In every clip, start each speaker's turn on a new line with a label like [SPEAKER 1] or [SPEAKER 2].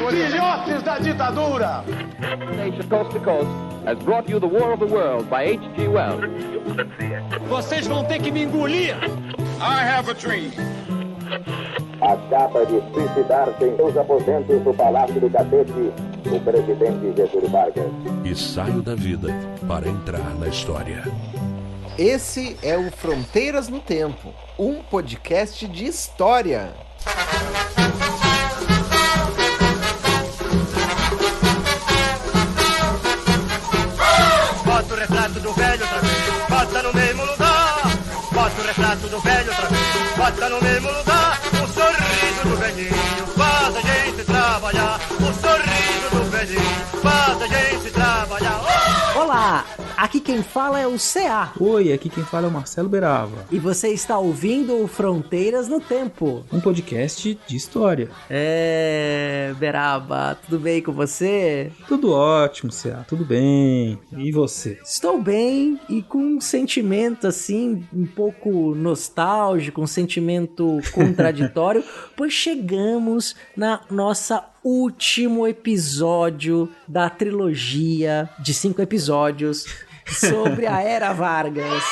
[SPEAKER 1] Filhotes da ditadura!
[SPEAKER 2] Nation Coast to Coast has brought you The War of the World by H.G. Wells.
[SPEAKER 1] Vocês vão ter que me engolir! I have a dream.
[SPEAKER 3] Acaba de suicidar-se em seus aposentos do Palácio do Catete, o presidente Getúlio Vargas.
[SPEAKER 4] E saio da vida para entrar na história.
[SPEAKER 5] Esse é o Fronteiras no Tempo, um podcast de história.
[SPEAKER 6] Bota o retrato do velho outra vez, bota no mesmo lugar. Bota o retrato do velho outra vez, bota no mesmo lugar. O sorriso do velhinho faz a gente trabalhar. O sorriso do velhinho faz a gente trabalhar.
[SPEAKER 7] Olá, aqui quem fala é o CA.
[SPEAKER 8] Oi, aqui quem fala é o Marcelo Berava.
[SPEAKER 7] E você está ouvindo o Fronteiras no Tempo,
[SPEAKER 8] um podcast de história.
[SPEAKER 7] Beraba, tudo bem com você?
[SPEAKER 8] Tudo ótimo, CA, tudo bem. E você?
[SPEAKER 7] Estou bem e com um sentimento assim, um pouco nostálgico, um sentimento contraditório, pois chegamos na nossa último episódio da trilogia de 5 episódios sobre a Era Vargas.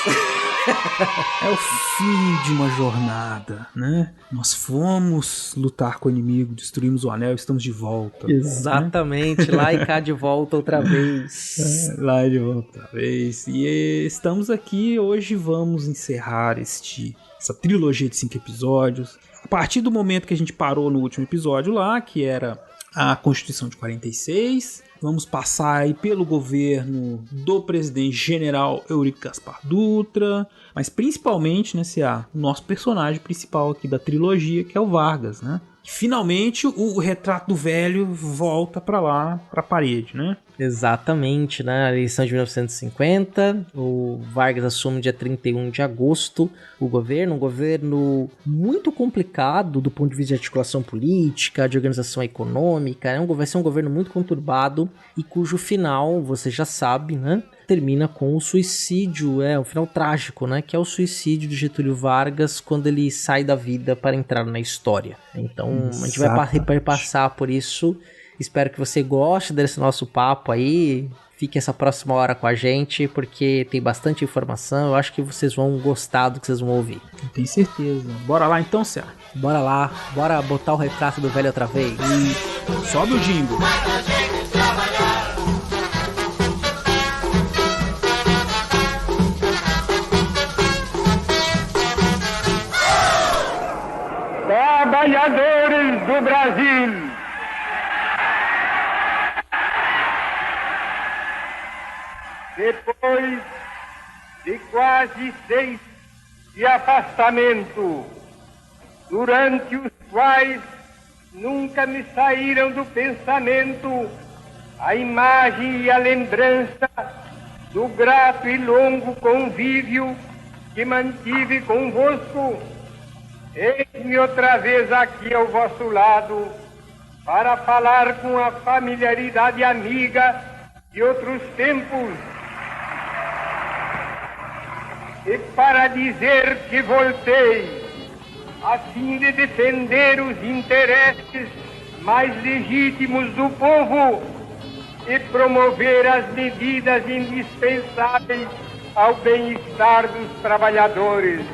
[SPEAKER 8] É o fim de uma jornada, né? Nós fomos lutar com o inimigo, destruímos o anel, estamos de volta.
[SPEAKER 7] Exatamente, né? Lá e cá de volta outra vez.
[SPEAKER 8] Lá e de volta outra vez. E estamos aqui, hoje vamos encerrar essa trilogia de 5 episódios. A partir do momento que a gente parou no último episódio lá, que era a Constituição de 46, vamos passar aí pelo governo do presidente general Eurico Gaspar Dutra, mas principalmente, né, C.A., o nosso personagem principal aqui da trilogia, que é o Vargas, né? Finalmente o retrato do velho volta pra lá, pra parede, né?
[SPEAKER 7] Exatamente, na eleição de 1950, o Vargas assume dia 31 de agosto o governo, um governo muito complicado do ponto de vista de articulação política, de organização econômica, vai ser um governo muito conturbado e cujo final, você já sabe, né? Termina com o suicídio, um final trágico, né? Que é o suicídio de Getúlio Vargas quando ele sai da vida para entrar na história. Então, a gente vai passar por isso. Espero que você goste desse nosso papo aí. Fique essa próxima hora com a gente, porque tem bastante informação. Eu acho que vocês vão gostar do que vocês vão ouvir.
[SPEAKER 8] Tenho certeza. Bora lá então, Cé?
[SPEAKER 7] Bora lá. Bora botar o retrato do velho outra vez.
[SPEAKER 8] E sobe o jingle.
[SPEAKER 6] Trabalhadores do Brasil, depois de quase 6 de afastamento, durante os quais nunca me saíram do pensamento a imagem e a lembrança do grato e longo convívio que mantive convosco, eis-me outra vez aqui ao vosso lado para falar com a familiaridade amiga de outros tempos e para dizer que voltei a fim de defender os interesses mais legítimos do povo e promover as medidas indispensáveis ao bem-estar dos trabalhadores.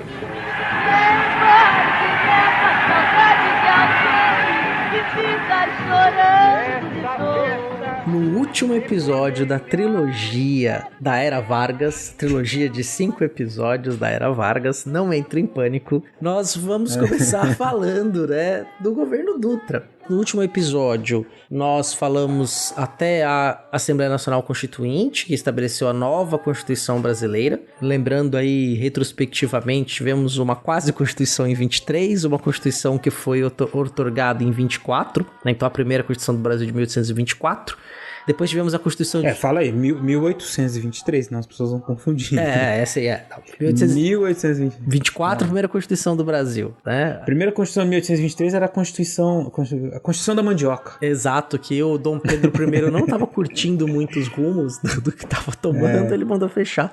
[SPEAKER 7] No último episódio da trilogia da Era Vargas, trilogia de 5 episódios da Era Vargas, não entre em pânico, nós vamos começar falando, né, do governo Dutra. No último episódio, nós falamos até a Assembleia Nacional Constituinte, que estabeleceu a nova Constituição Brasileira. Lembrando aí, retrospectivamente, tivemos uma quase Constituição em 23, uma Constituição que foi outorgada em 24, né? Então a primeira Constituição do Brasil de 1824. Depois tivemos a Constituição de...
[SPEAKER 8] fala aí, 1823, senão as pessoas vão confundir.
[SPEAKER 7] Essa aí é.
[SPEAKER 8] 1824,
[SPEAKER 7] a primeira Constituição do Brasil, né?
[SPEAKER 8] A primeira Constituição de 1823 era a Constituição a Constituição da Mandioca.
[SPEAKER 7] Exato, que o Dom Pedro I não estava curtindo muitos rumos do que estava tomando, ele mandou fechar.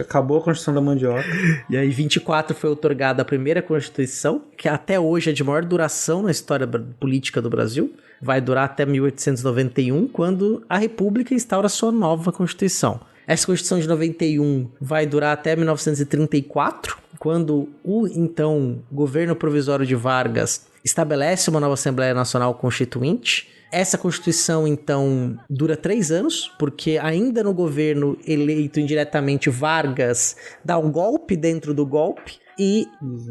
[SPEAKER 8] Acabou a Constituição da Mandioca.
[SPEAKER 7] E aí, em 24 foi outorgada a primeira Constituição, que até hoje é de maior duração na história política do Brasil. Vai durar até 1891, quando a República instaura sua nova Constituição. Essa Constituição de 91 vai durar até 1934, quando o então governo provisório de Vargas estabelece uma nova Assembleia Nacional Constituinte. Essa Constituição, então, dura 3 anos, porque ainda no governo eleito indiretamente, Vargas dá um golpe dentro do golpe e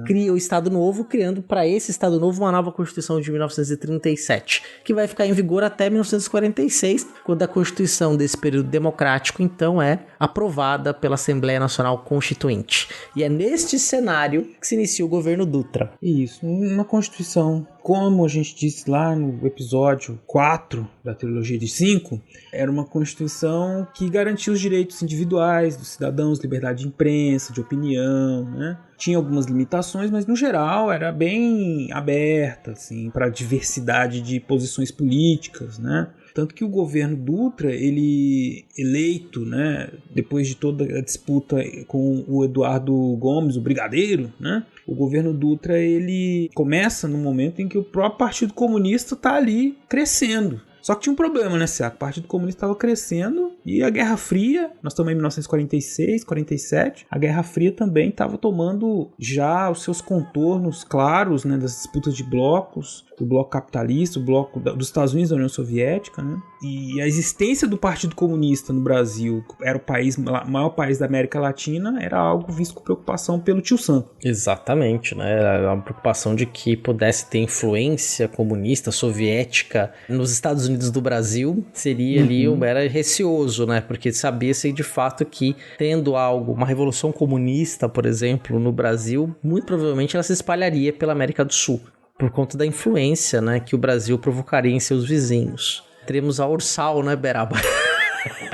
[SPEAKER 7] cria o Estado Novo, criando para esse Estado Novo uma nova Constituição de 1937, que vai ficar em vigor até 1946, quando a Constituição desse período democrático, então, é aprovada pela Assembleia Nacional Constituinte. E é neste cenário que se inicia o governo Dutra.
[SPEAKER 8] Isso, uma Constituição, como a gente disse lá no episódio 4 da trilogia de 5, era uma Constituição que garantia os direitos individuais dos cidadãos, liberdade de imprensa, de opinião, né? Tinha algumas limitações, mas no geral era bem aberta, assim, para a diversidade de posições políticas, né? Tanto que o governo Dutra, ele eleito, né, depois de toda a disputa com o Eduardo Gomes, o Brigadeiro, né, o governo Dutra ele começa no momento em que o próprio Partido Comunista está ali crescendo. Só que tinha um problema, né, Cia? O Partido Comunista estava crescendo e a Guerra Fria, nós estamos em 1946, 47, a Guerra Fria também estava tomando já os seus contornos claros, né, das disputas de blocos, do bloco capitalista, o bloco dos Estados Unidos da União Soviética, né? E a existência do Partido Comunista no Brasil, era o maior país da América Latina, era algo visto com preocupação pelo Tio Sam.
[SPEAKER 7] Exatamente, né? Era uma preocupação de que pudesse ter influência comunista, soviética nos Estados Unidos do Brasil, seria ali, era receoso, né? Porque sabia-se de fato que tendo uma revolução comunista, por exemplo, no Brasil, muito provavelmente ela se espalharia pela América do Sul, por conta da influência, né, que o Brasil provocaria em seus vizinhos. Teremos a Ursal, né, Beraba?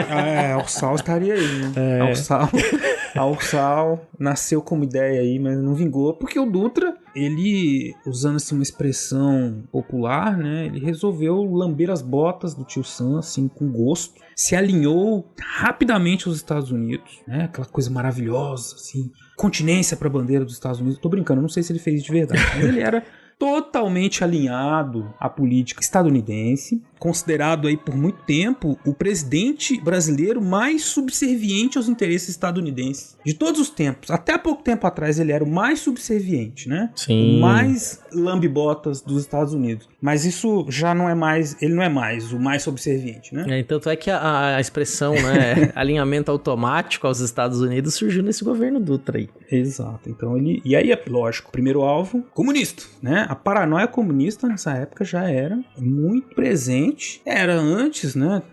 [SPEAKER 8] A Ursal estaria aí, né? A Ursal nasceu como ideia aí, mas não vingou, porque o Dutra, ele, usando assim uma expressão popular, né, ele resolveu lamber as botas do Tio Sam, assim, com gosto, se alinhou rapidamente aos Estados Unidos, né, aquela coisa maravilhosa, assim, continência para a bandeira dos Estados Unidos. Tô brincando, não sei se ele fez de verdade, mas ele era totalmente alinhado à política estadunidense, considerado aí por muito tempo o presidente brasileiro mais subserviente aos interesses estadunidenses de todos os tempos. Até há pouco tempo atrás ele era o mais subserviente, né?
[SPEAKER 7] Sim.
[SPEAKER 8] O mais lambe-botas dos Estados Unidos. Mas isso já não é mais, ele não é mais o mais subserviente, né?
[SPEAKER 7] Tanto é que a expressão, né, alinhamento automático aos Estados Unidos surgiu nesse governo Dutra aí.
[SPEAKER 8] Exato. Então ele, e aí é lógico, primeiro alvo, comunista, né? A paranoia comunista nessa época já era muito presente. Era antes, né?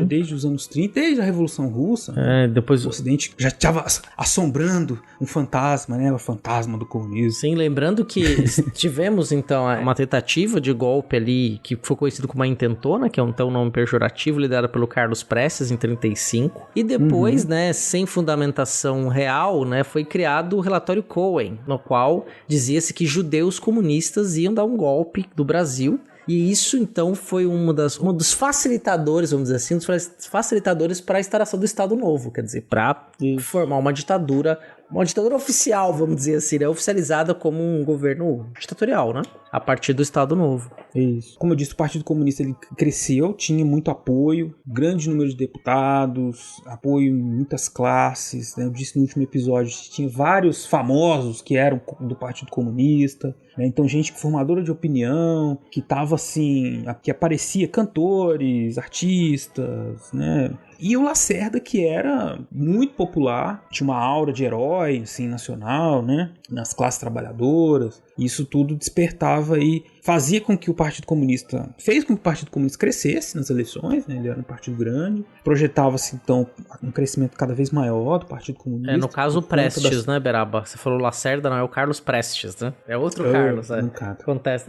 [SPEAKER 8] Desde os anos 30, desde a Revolução Russa.
[SPEAKER 7] Depois
[SPEAKER 8] o Ocidente já estava assombrando um fantasma, né? O fantasma do comunismo.
[SPEAKER 7] Sim, lembrando que tivemos, então, uma tentativa de golpe ali, que foi conhecido como a Intentona, que é um nome pejorativo, liderada pelo Carlos Prestes, em 35. E depois, né, sem fundamentação real, né, foi criado o relatório Cohen, no qual dizia-se que judeus comunistas iam dar um golpe do Brasil. E isso, então, foi um dos facilitadores, vamos dizer assim, dos facilitadores para a instauração do Estado Novo, quer dizer, para formar uma ditadura oficial, vamos dizer assim, né? Oficializada como um governo ditatorial, né? A partir do Estado Novo.
[SPEAKER 8] Isso. Como eu disse, o Partido Comunista ele cresceu, tinha muito apoio, grande número de deputados, apoio em muitas classes, né? Eu disse no último episódio, tinha vários famosos que eram do Partido Comunista, né? Então gente formadora de opinião, que tava assim, que aparecia cantores, artistas, né? E o Lacerda, que era muito popular, tinha uma aura de herói, assim, nacional, né? Nas classes trabalhadoras. Isso tudo despertava e fazia com que o Partido Comunista... Fez com que o Partido Comunista crescesse nas eleições, né? Ele era um partido grande. Projetava-se, então, um crescimento cada vez maior do Partido Comunista.
[SPEAKER 7] No caso, o Prestes, né, Beraba? Você falou Lacerda, não é o Carlos Prestes, né? É outro Carlos, né? Acontece.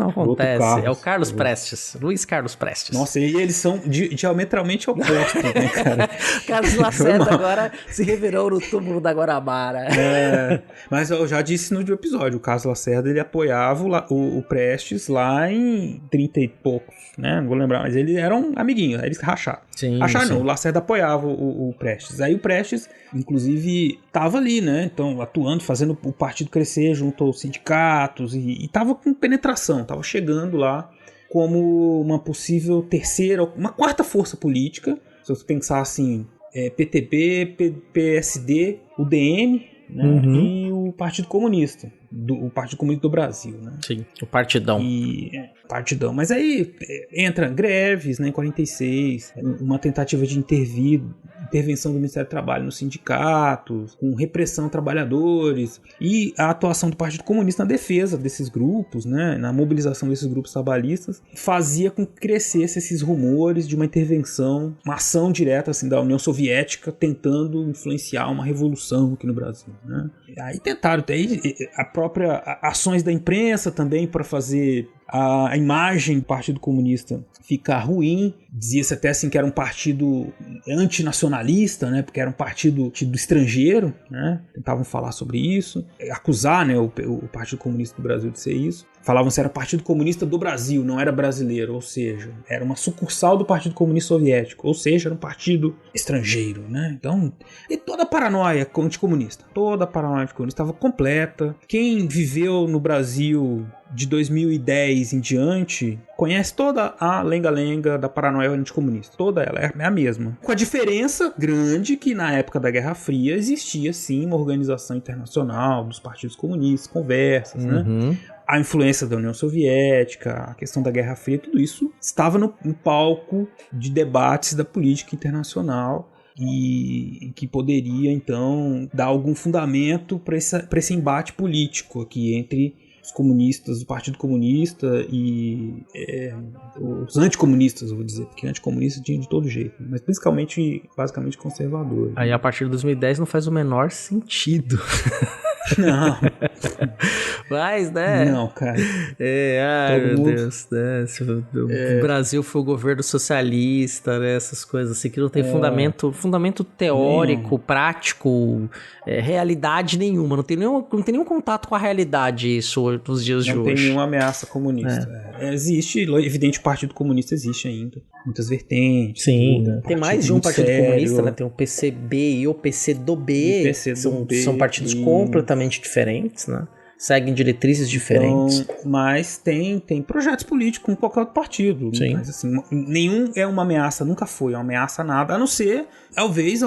[SPEAKER 7] É o Carlos Prestes. Luiz Carlos Prestes.
[SPEAKER 8] Nossa, e eles são diametralmente opostos, né, cara?
[SPEAKER 7] Carlos Lacerda agora se revirou no túmulo da Guarabara.
[SPEAKER 8] Mas eu já disse no episódio, o Carlos Lacerda, ele apoiava o Prestes lá lá em 30 e poucos, né? Não vou lembrar, mas eles eram amiguinhos, eles racharam. Racharam não, o Lacerda apoiava o Prestes. Aí o Prestes, inclusive, tava ali, né? Então, atuando, fazendo o partido crescer junto aos sindicatos e tava com penetração, tava chegando lá como uma possível terceira, uma quarta força política. Se você pensar assim, PTB, PSD, UDN, né? E o Partido Comunista. O Partido Comunista do Brasil, né?
[SPEAKER 7] Sim, o Partidão.
[SPEAKER 8] Partidão. Mas aí entra greves, né, em 46, uma tentativa de intervenção do Ministério do Trabalho nos sindicatos, com repressão a trabalhadores, e a atuação do Partido Comunista na defesa desses grupos, né, na mobilização desses grupos trabalhistas, fazia com que crescesse esses rumores de uma intervenção, uma ação direta assim, da União Soviética tentando influenciar uma revolução aqui no Brasil, né? Aí tentaram, ações da imprensa também para fazer a imagem do Partido Comunista ficar ruim. Dizia-se até assim que era um partido antinacionalista, né, porque era um partido do estrangeiro, né, tentavam falar sobre isso, acusar, né, o Partido Comunista do Brasil de ser isso. Falavam que era Partido Comunista do Brasil, não era brasileiro, ou seja, era uma sucursal do Partido Comunista Soviético, ou seja, era um partido estrangeiro, né? Então, e toda a paranoia anticomunista, estava completa. Quem viveu no Brasil de 2010 em diante conhece toda a lenga-lenga da paranoia anticomunista. Toda ela é a mesma. Com a diferença grande que na época da Guerra Fria existia sim uma organização internacional dos partidos comunistas, conversas, né? A influência da União Soviética, a questão da Guerra Fria, tudo isso estava no palco de debates da política internacional e que poderia, então, dar algum fundamento para esse embate político aqui entre os comunistas, o Partido Comunista e os anticomunistas, eu vou dizer, porque anticomunistas tinha de todo jeito, mas principalmente, basicamente, conservadores.
[SPEAKER 7] Aí, a partir de 2010, não faz o menor sentido.
[SPEAKER 8] Não.
[SPEAKER 7] Mas, né?
[SPEAKER 8] Não, cara.
[SPEAKER 7] Deus, né? O Brasil foi o governo socialista, né? Essas coisas assim que não tem fundamento teórico, prático, realidade nenhuma. Não tem nenhum contato com a realidade isso nos dias de hoje.
[SPEAKER 8] Não tem nenhuma ameaça comunista. Existe, evidente, o Partido Comunista existe ainda. Muitas vertentes.
[SPEAKER 7] Sim. Tem mais de um Partido Comunista, né? Tem o PCB e o PCdoB. São partidos completamente diferentes, né? Seguem diretrizes diferentes.
[SPEAKER 8] Mas tem projetos políticos com qualquer outro partido.
[SPEAKER 7] Sim.
[SPEAKER 8] Mas assim, nenhum é uma ameaça, nunca foi uma ameaça a nada, a não ser, talvez,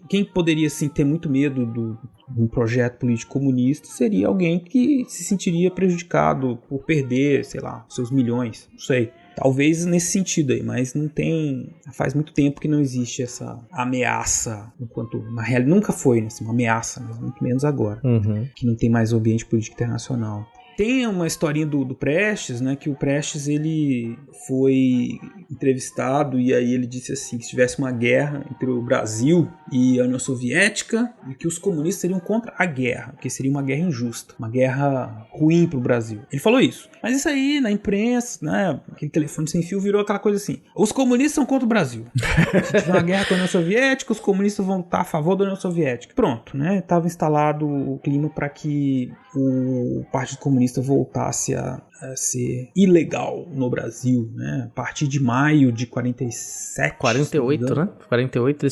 [SPEAKER 8] quem poderia assim, ter muito medo de um projeto político comunista seria alguém que se sentiria prejudicado por perder, sei lá, seus milhões, não sei. Talvez nesse sentido aí, mas não tem... Faz muito tempo que não existe essa ameaça, enquanto na realidade nunca foi, né, assim, uma ameaça, mas muito menos agora, que não tem mais o ambiente político internacional. Tem uma historinha do Prestes, né, que o Prestes ele foi entrevistado e aí ele disse assim, que se tivesse uma guerra entre o Brasil e a União Soviética e que os comunistas seriam contra a guerra, que seria uma guerra injusta, uma guerra ruim para o Brasil. Ele falou isso. Mas isso aí, na imprensa, né, aquele telefone sem fio virou aquela coisa assim, os comunistas são contra o Brasil. Se tiver uma guerra com a União Soviética, os comunistas vão estar a favor da União Soviética. Pronto, né, estava instalado o clima para que o Partido Comunista voltasse a ser ilegal no Brasil, né? A partir de maio de 47.
[SPEAKER 7] 48, né? 48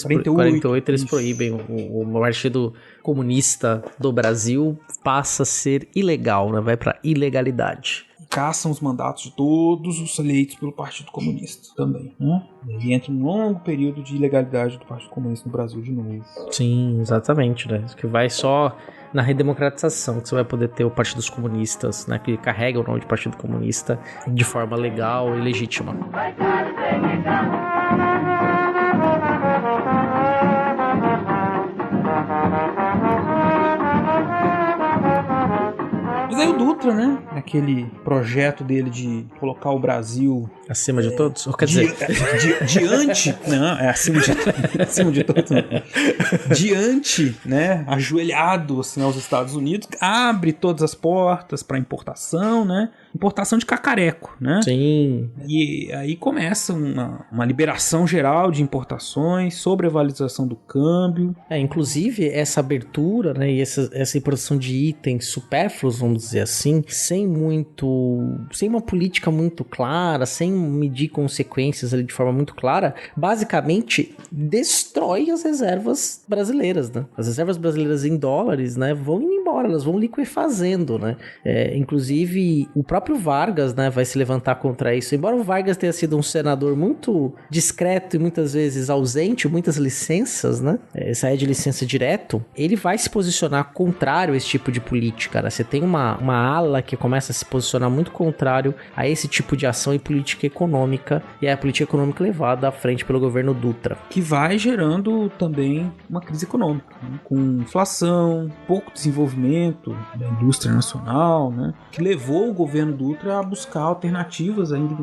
[SPEAKER 7] eles proíbem o Partido Comunista do Brasil passa a ser ilegal, né? Vai para ilegalidade.
[SPEAKER 8] Caçam os mandatos de todos os eleitos pelo Partido Comunista também, né? E entra um longo período de ilegalidade do Partido Comunista no Brasil de novo.
[SPEAKER 7] Sim, exatamente, né? Que vai só na redemocratização que você vai poder ter o Partido dos Comunistas, né? Que carrega o nome de Partido Comunista de forma legal e legítima.
[SPEAKER 8] Mas aí o Dutra, né, aquele projeto dele de colocar o Brasil
[SPEAKER 7] Acima de todos? Ou quer dizer...
[SPEAKER 8] Diante... Não, é acima de todos. Não. Diante, né, ajoelhado assim, aos Estados Unidos, abre todas as portas para importação, né? Importação de cacareco, né?
[SPEAKER 7] Sim.
[SPEAKER 8] E aí começa uma liberação geral de importações, sobre a valorização do câmbio.
[SPEAKER 7] Inclusive, essa abertura, né, e essa importação de itens supérfluos, vamos dizer assim, sem uma política muito clara, sem medir consequências ali de forma muito clara, basicamente destrói as reservas brasileiras, né? As reservas brasileiras em dólares, né, vão indo embora, elas vão liquefazendo, né? Inclusive, o próprio Vargas, né, vai se levantar contra isso. Embora o Vargas tenha sido um senador muito discreto e muitas vezes ausente, muitas licenças, né, sair de licença direto, ele vai se posicionar contrário a esse tipo de política, né? Você tem uma ala que começa a se posicionar muito contrário a esse tipo de ação e política econômica, e é a política econômica levada à frente pelo governo Dutra.
[SPEAKER 8] Que vai gerando também uma crise econômica, né? Com inflação, pouco desenvolvimento da indústria nacional, né? Que levou o governo Dutra a buscar alternativas ainda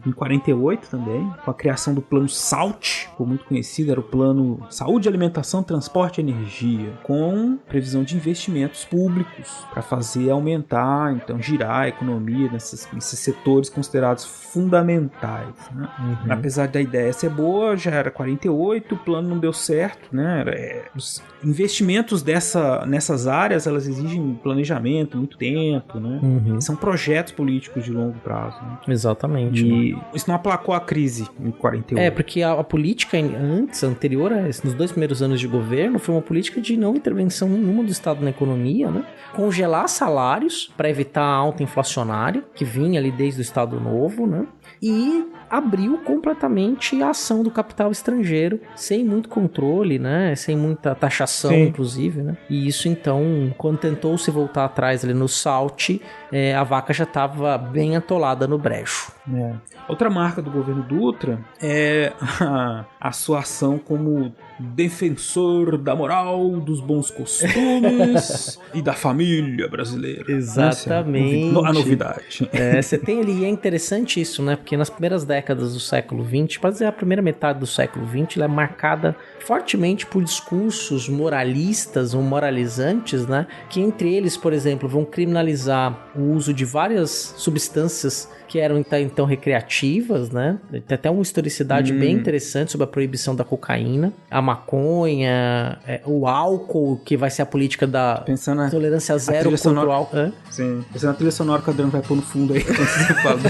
[SPEAKER 8] em 48 também, com a criação do plano SALT, ficou muito conhecido, era o plano Saúde, Alimentação, Transporte e Energia, com previsão de investimentos públicos para fazer aumentar, então girar a economia nesses setores considerados fundamentais, né?
[SPEAKER 7] Uhum.
[SPEAKER 8] Apesar da ideia ser boa, já era 48, o plano não deu certo, né? Os investimentos nessas áreas, elas exigem planejamento, muito tempo, né?
[SPEAKER 7] Uhum.
[SPEAKER 8] São projetos políticos de longo prazo, né?
[SPEAKER 7] Exatamente.
[SPEAKER 8] E isso não aplacou a crise em 48.
[SPEAKER 7] Porque a política anterior, nos 2 primeiros anos de governo, foi uma política de não intervenção nenhuma do Estado na economia, né? Congelar salários para evitar a alta inflacionária, que vinha ali desde o Estado Novo, né? E abriu completamente a ação do capital estrangeiro, sem muito controle, né? Sem muita taxação,
[SPEAKER 8] Sim.
[SPEAKER 7] inclusive, né? E isso, então, quando tentou se voltar atrás ali no SALT, a vaca já estava bem atolada no brejo.
[SPEAKER 8] Outra marca do governo Dutra é a sua ação como defensor da moral, dos bons costumes e da família brasileira.
[SPEAKER 7] Exatamente.
[SPEAKER 8] A novidade.
[SPEAKER 7] Você tem ali, é interessante isso, né? Porque nas primeiras décadas do século XX, pode dizer a primeira metade do século XX, ela é marcada fortemente por discursos moralistas ou moralizantes, né? Que entre eles, por exemplo, vão criminalizar o uso de várias substâncias que eram então recreativas, né? Tem até uma historicidade bem interessante sobre a proibição da cocaína, a maconha, o álcool, que vai ser a política da tolerância zero contra o álcool.
[SPEAKER 8] Sim. Essa é a trilha sonora que o Adriano vai pôr no fundo aí quando você fala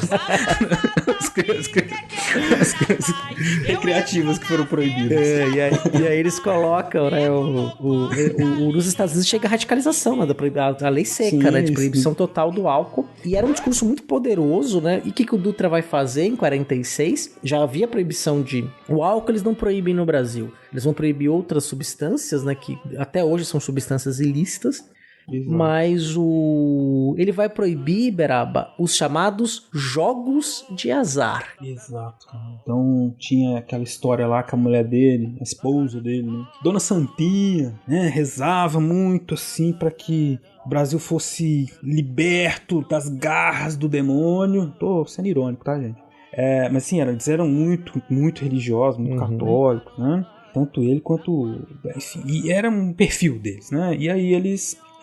[SPEAKER 8] as crianças recreativas que foram proibidas.
[SPEAKER 7] E aí eles colocam, né? Nos Estados Unidos chega a radicalização, né? A lei seca, né? De proibição total do álcool. E era um discurso muito poderoso, né? E o que o Dutra vai fazer em 46? Já havia proibição de... O álcool eles não proíbem no Brasil. Eles vão proibir outras substâncias, né? Que até hoje são substâncias ilícitas. Exato. Mas ele vai proibir, Beraba, os chamados jogos de azar.
[SPEAKER 8] Exato. Então tinha aquela história lá com a mulher dele, a esposa dele, né? Dona Santinha, né? Rezava muito assim para que o Brasil fosse liberto das garras do demônio. Tô sendo irônico, tá, gente? Mas sim, eles eram muito, muito religiosos, muito católicos, né? Tanto ele quanto... Enfim, e era um perfil deles, né? E aí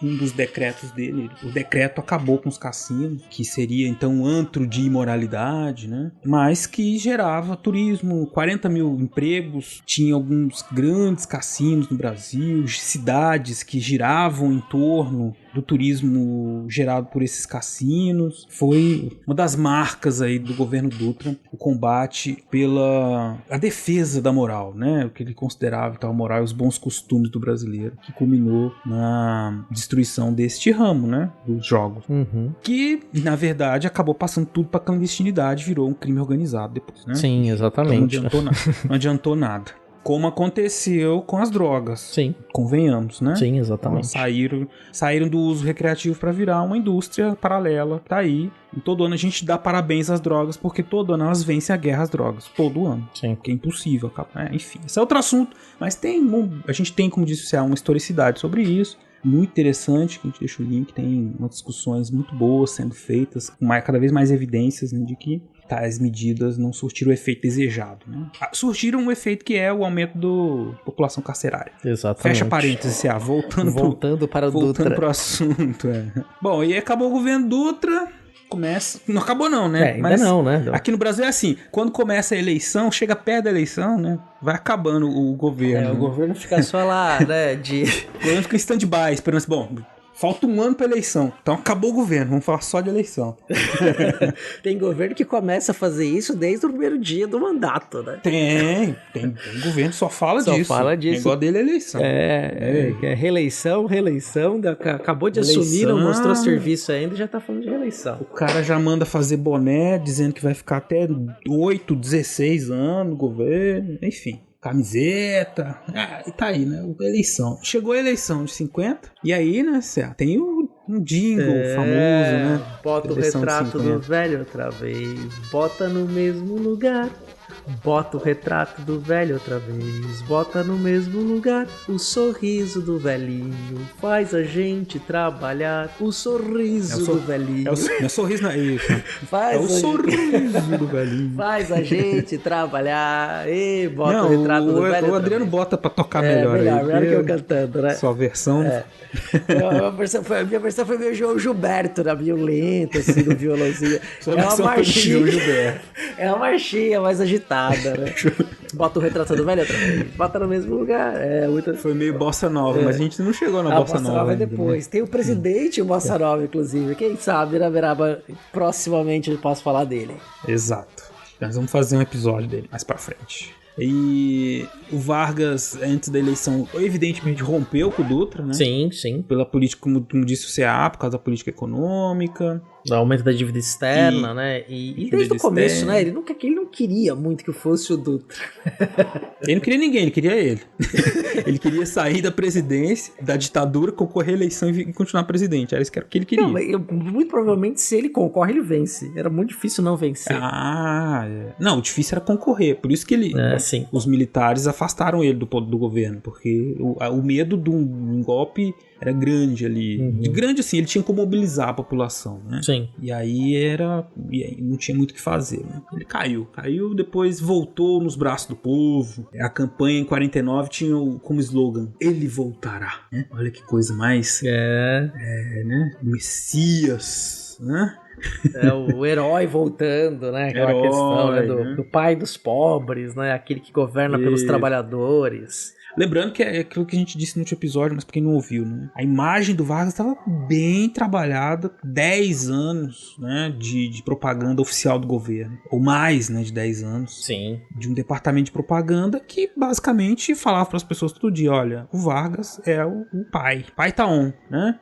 [SPEAKER 8] um dos decretos dele, o decreto acabou com os cassinos, que seria então um antro de imoralidade, né? Mas que gerava turismo, 40 mil empregos, tinha alguns grandes cassinos no Brasil, cidades que giravam em torno do turismo gerado por esses cassinos. Foi uma das marcas aí do governo Dutra, o combate a defesa da moral, né? O que ele considerava então, a moral e os bons costumes do brasileiro, que culminou na destruição deste ramo, né? Dos jogos. Que, na verdade, acabou passando tudo para clandestinidade, virou um crime organizado depois, né?
[SPEAKER 7] Sim, exatamente.
[SPEAKER 8] Então não adiantou nada. Como aconteceu com as drogas.
[SPEAKER 7] Sim.
[SPEAKER 8] Convenhamos, né?
[SPEAKER 7] Sim, exatamente.
[SPEAKER 8] Então, saíram do uso recreativo para virar uma indústria paralela. Tá aí. E todo ano a gente dá parabéns às drogas, porque todo ano elas vencem a guerra às drogas. Todo ano.
[SPEAKER 7] Sim.
[SPEAKER 8] Que é impossível. Enfim, esse é outro assunto. Mas a gente tem, como disse, uma historicidade sobre isso. Muito interessante, que a gente deixa o link. Tem umas discussões muito boas sendo feitas, com cada vez mais evidências, né, de que tais medidas não surtiram o efeito desejado, né? Surtiram um efeito que é o aumento da população carcerária.
[SPEAKER 7] Exatamente.
[SPEAKER 8] Fecha parênteses,
[SPEAKER 7] voltando para o Dutra.
[SPEAKER 8] Voltando pro assunto, Bom, e acabou o governo Dutra, começa... Não acabou não, né?
[SPEAKER 7] Ainda não, né?
[SPEAKER 8] Aqui no Brasil é assim, quando começa a eleição, chega perto da eleição, né? Vai acabando o governo.
[SPEAKER 7] O governo fica só lá, né?
[SPEAKER 8] O governo fica em stand-by, esperando assim, bom... Falta um ano pra eleição, então acabou o governo, vamos falar só de eleição.
[SPEAKER 7] Tem governo que começa a fazer isso desde o primeiro dia do mandato, né?
[SPEAKER 8] Tem governo que só fala disso.
[SPEAKER 7] Só fala disso.
[SPEAKER 8] O negócio dele é eleição.
[SPEAKER 7] Reeleição, acabou de
[SPEAKER 8] Eleição.
[SPEAKER 7] assumir, não mostrou serviço ainda e já tá falando de reeleição.
[SPEAKER 8] O cara já manda fazer boné, dizendo que vai ficar até 8, 16 anos no governo, enfim. Camiseta, e tá aí, né? Eleição. Chegou a eleição de 50, e aí, né, tem um jingle famoso, né?
[SPEAKER 7] Bota o retrato do velho outra vez, bota no mesmo lugar. Bota o retrato do velho outra vez, bota no mesmo lugar. O sorriso do velhinho faz a gente trabalhar. O sorriso do velhinho.
[SPEAKER 8] Não é sorriso, não é isso.
[SPEAKER 7] É
[SPEAKER 8] o sorriso do velhinho.
[SPEAKER 7] Faz a gente trabalhar. E bota o retrato do velho.
[SPEAKER 8] O Adriano bota pra tocar melhor aí.
[SPEAKER 7] Melhor que eu cantando, né?
[SPEAKER 8] Sua versão.
[SPEAKER 7] A minha versão foi meio João Gilberto, na violenta, assim, no violãozinho. É uma marchinha. É uma marchinha mais agitada, né? Bota o retrato do velho outra vez. Bota no mesmo lugar.
[SPEAKER 8] Foi meio bossa nova, mas a gente não chegou na bossa nova. A bossa nova
[SPEAKER 7] é depois. Tem o presidente e o bossa nova, inclusive. Quem sabe, na Beraba, proximamente eu posso falar dele.
[SPEAKER 8] Exato. Nós vamos fazer um episódio dele mais pra frente. E o Vargas, antes da eleição, evidentemente rompeu com o Dutra, né?
[SPEAKER 7] Sim.
[SPEAKER 8] Pela política, como disse o CA, por causa da política econômica.
[SPEAKER 7] O aumento da dívida externa, né? E desde o começo, né? Ele não queria muito que fosse o Dutra.
[SPEAKER 8] Ele não queria ninguém, ele queria ele. Ele queria sair da presidência, da ditadura, concorrer à eleição e continuar presidente. Era isso que ele queria.
[SPEAKER 7] Não, muito provavelmente, se ele concorre, ele vence. Era muito difícil não vencer.
[SPEAKER 8] Não, o difícil era concorrer. Por isso que os militares afastaram ele do governo, porque o medo de um golpe era grande ali. Grande assim, ele tinha como mobilizar a população, né?
[SPEAKER 7] Sim.
[SPEAKER 8] E aí não tinha muito o que fazer, né? Ele caiu, depois voltou nos braços do povo. A campanha em 49 tinha como slogan: ele voltará, né? Olha que coisa mais... né? O Messias, né?
[SPEAKER 7] O herói voltando, né? Aquela questão, né? Do pai dos pobres, né? Aquele que governa pelos trabalhadores.
[SPEAKER 8] Lembrando que é aquilo que a gente disse no último episódio, mas pra quem não ouviu, né? A imagem do Vargas estava bem trabalhada, 10 anos, né, de propaganda oficial do governo. Ou mais, né, de 10 anos.
[SPEAKER 7] Sim.
[SPEAKER 8] De um departamento de propaganda que basicamente falava para as pessoas todo dia: olha, o Vargas é o pai. O pai tá on, né?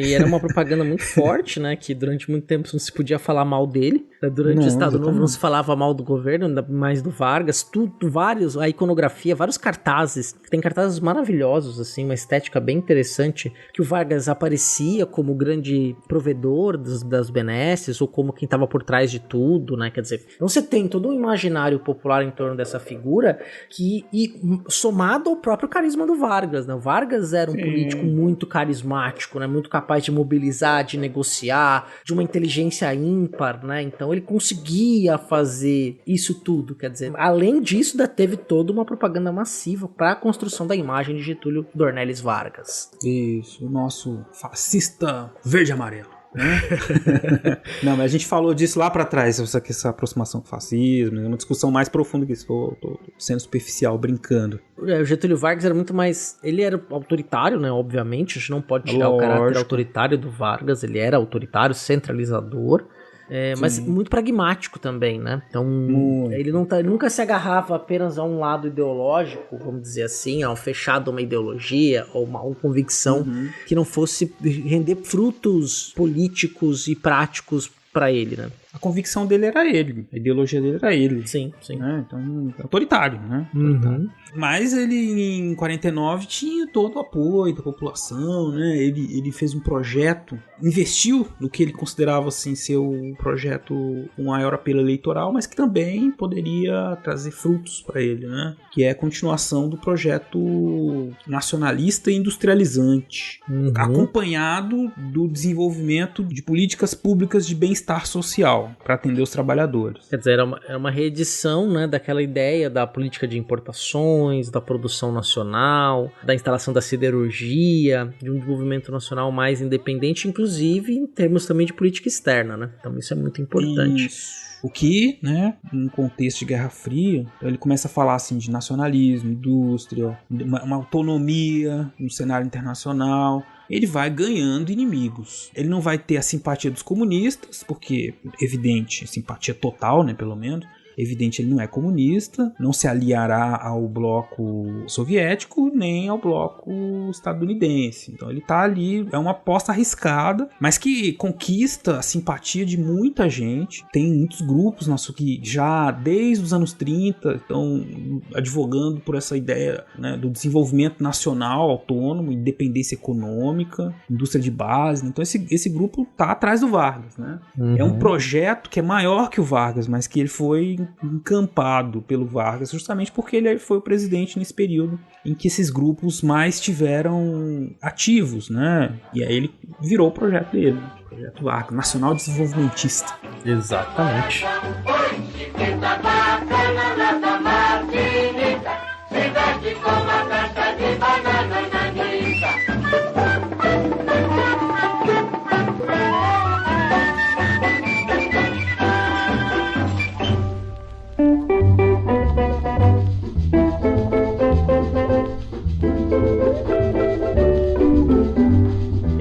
[SPEAKER 7] E era uma propaganda muito forte, né? Que durante muito tempo não se podia falar mal dele. Durante o Estado Novo não se falava mal do governo, ainda mais do Vargas. A iconografia, vários cartazes. Tem cartazes maravilhosos, assim, uma estética bem interessante. Que o Vargas aparecia como o grande provedor das benesses, ou como quem estava por trás de tudo, né? Quer dizer, então você tem todo um imaginário popular em torno dessa figura somado ao próprio carisma do Vargas, né? O Vargas era um político muito carismático, né? Muito capaz de mobilizar, de negociar, de uma inteligência ímpar, né? Então ele conseguia fazer isso tudo, quer dizer, além disso, ainda teve toda uma propaganda massiva para a construção da imagem de Getúlio Dornelles Vargas.
[SPEAKER 8] Isso, o nosso fascista verde e amarelo. Não, mas a gente falou disso lá pra trás, essa aproximação com o fascismo, uma discussão mais profunda que isso. Tô sendo superficial, brincando.
[SPEAKER 7] O Getúlio Vargas era muito mais... Ele era autoritário, né? Obviamente, a gente não pode tirar o caráter autoritário do Vargas. Ele era autoritário, centralizador. Mas muito pragmático também, né? Então, ele nunca se agarrava apenas a um lado ideológico, vamos dizer assim, a um fechado a uma ideologia ou uma convicção que não fosse render frutos políticos e práticos para ele, né?
[SPEAKER 8] A convicção dele era ele, a ideologia dele era ele.
[SPEAKER 7] Sim.
[SPEAKER 8] Né? Então, autoritário, né? Autoritário. Mas ele, em 49, tinha todo o apoio da população, né? Ele fez um projeto, investiu no que ele considerava assim, ser o projeto com maior apelo eleitoral, mas que também poderia trazer frutos para ele, né? Que é a continuação do projeto nacionalista e industrializante, acompanhado do desenvolvimento de políticas públicas de bem-estar social. social para atender os trabalhadores.
[SPEAKER 7] Quer dizer, era uma reedição, né, daquela ideia da política de importações, da produção nacional, da instalação da siderurgia, de um desenvolvimento nacional mais independente, inclusive em termos também de política externa, né? Então isso é muito importante.
[SPEAKER 8] Isso. O que, né, num contexto de Guerra Fria, ele começa a falar assim de nacionalismo, indústria, uma autonomia no cenário internacional. Ele vai ganhando inimigos. Ele não vai ter a simpatia dos comunistas, porque, evidente, simpatia total, né, pelo menos. Evidente, ele não é comunista, não se aliará ao bloco soviético nem ao bloco estadunidense. Então ele tá ali, é uma aposta arriscada, mas que conquista a simpatia de muita gente. Tem muitos grupos que já desde os anos 30 estão advogando por essa ideia, né, do desenvolvimento nacional, autônomo, independência econômica, indústria de base. Então esse grupo tá atrás do Vargas, né? É um projeto que é maior que o Vargas, mas que ele foi encampado pelo Vargas justamente porque ele foi o presidente nesse período em que esses grupos mais estiveram ativos, né? E aí ele virou o projeto dele, o projeto Vargas, Nacional Desenvolvimentista.
[SPEAKER 7] Exatamente.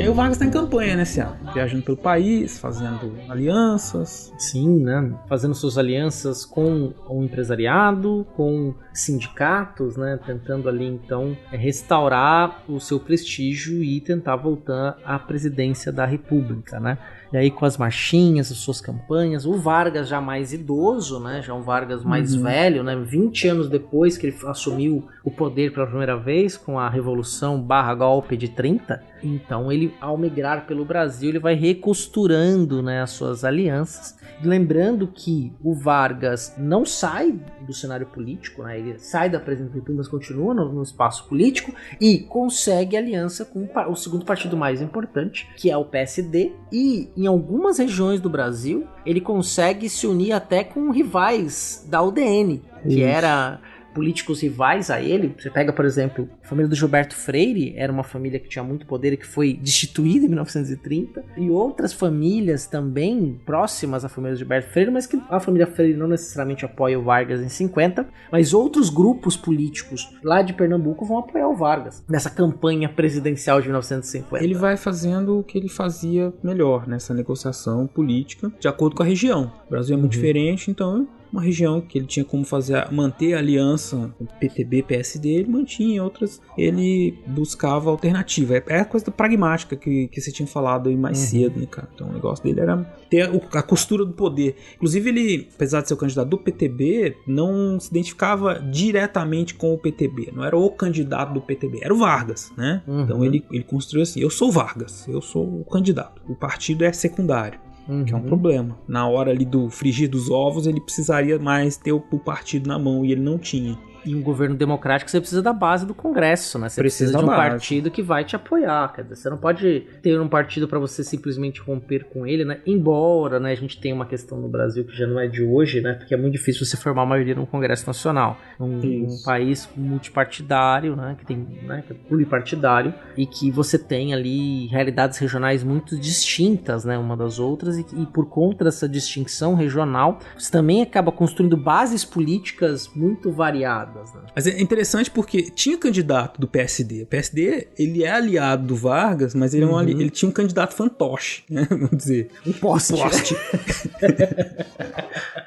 [SPEAKER 8] O Vargas está em campanha nesse ano, viajando pelo país, fazendo alianças.
[SPEAKER 7] Sim, né? Fazendo suas alianças com o empresariado, com sindicatos, né? Tentando ali então restaurar o seu prestígio e tentar voltar à presidência da República, né? E aí com as marchinhas, as suas campanhas, o Vargas já mais idoso, né? Já um Vargas mais velho, né? 20 anos depois que ele assumiu o poder pela primeira vez com a Revolução /Golpe de 30, então ele, ao migrar pelo Brasil, ele vai recosturando, né, as suas alianças. Lembrando que o Vargas não sai do cenário político, né? Ele sai da presidência da República, mas continua no espaço político e consegue aliança com o segundo partido mais importante, que é o PSD, e em algumas regiões do Brasil ele consegue se unir até com rivais da UDN, que era políticos rivais a ele. Você pega, por exemplo, a família do Gilberto Freire, era uma família que tinha muito poder e que foi destituída em 1930, e outras famílias também próximas à família do Gilberto Freire, mas que a família Freire não necessariamente apoia o Vargas em 50, mas outros grupos políticos lá de Pernambuco vão apoiar o Vargas nessa campanha presidencial de 1950.
[SPEAKER 8] Ele vai fazendo o que ele fazia melhor nessa negociação política, de acordo com a região. O Brasil é muito diferente, então uma região que ele tinha como manter a aliança com PTB, PSD, ele mantinha, outras ele buscava alternativa. É a coisa pragmática que você tinha falado aí mais cedo, né, cara? Então o negócio dele era ter a costura do poder. Inclusive ele, apesar de ser o candidato do PTB, não se identificava diretamente com o PTB, não era o candidato do PTB, era o Vargas, né? Então ele construiu assim, eu sou o Vargas, eu sou o candidato, o partido é secundário. Que é um problema. Na hora ali do frigir dos ovos, ele precisaria mais ter o partido na mão, e ele não tinha.
[SPEAKER 7] E um governo democrático, você precisa da base do Congresso, né? Você precisa de um partido que vai te apoiar. Quer dizer, você não pode ter um partido para você simplesmente romper com ele, né? Embora, né, a gente tenha uma questão no Brasil que já não é de hoje, né? Porque é muito difícil você formar a maioria no Congresso Nacional. Um país multipartidário, né? Que tem, né? Que é pluripartidário, e que você tem ali realidades regionais muito distintas, né? Uma das outras, e por conta dessa distinção regional, você também acaba construindo bases políticas muito variadas.
[SPEAKER 8] Mas é interessante porque tinha candidato do PSD. O PSD, ele é aliado do Vargas, mas ele, ele tinha um candidato fantoche, né? Vamos dizer.
[SPEAKER 7] Um poste.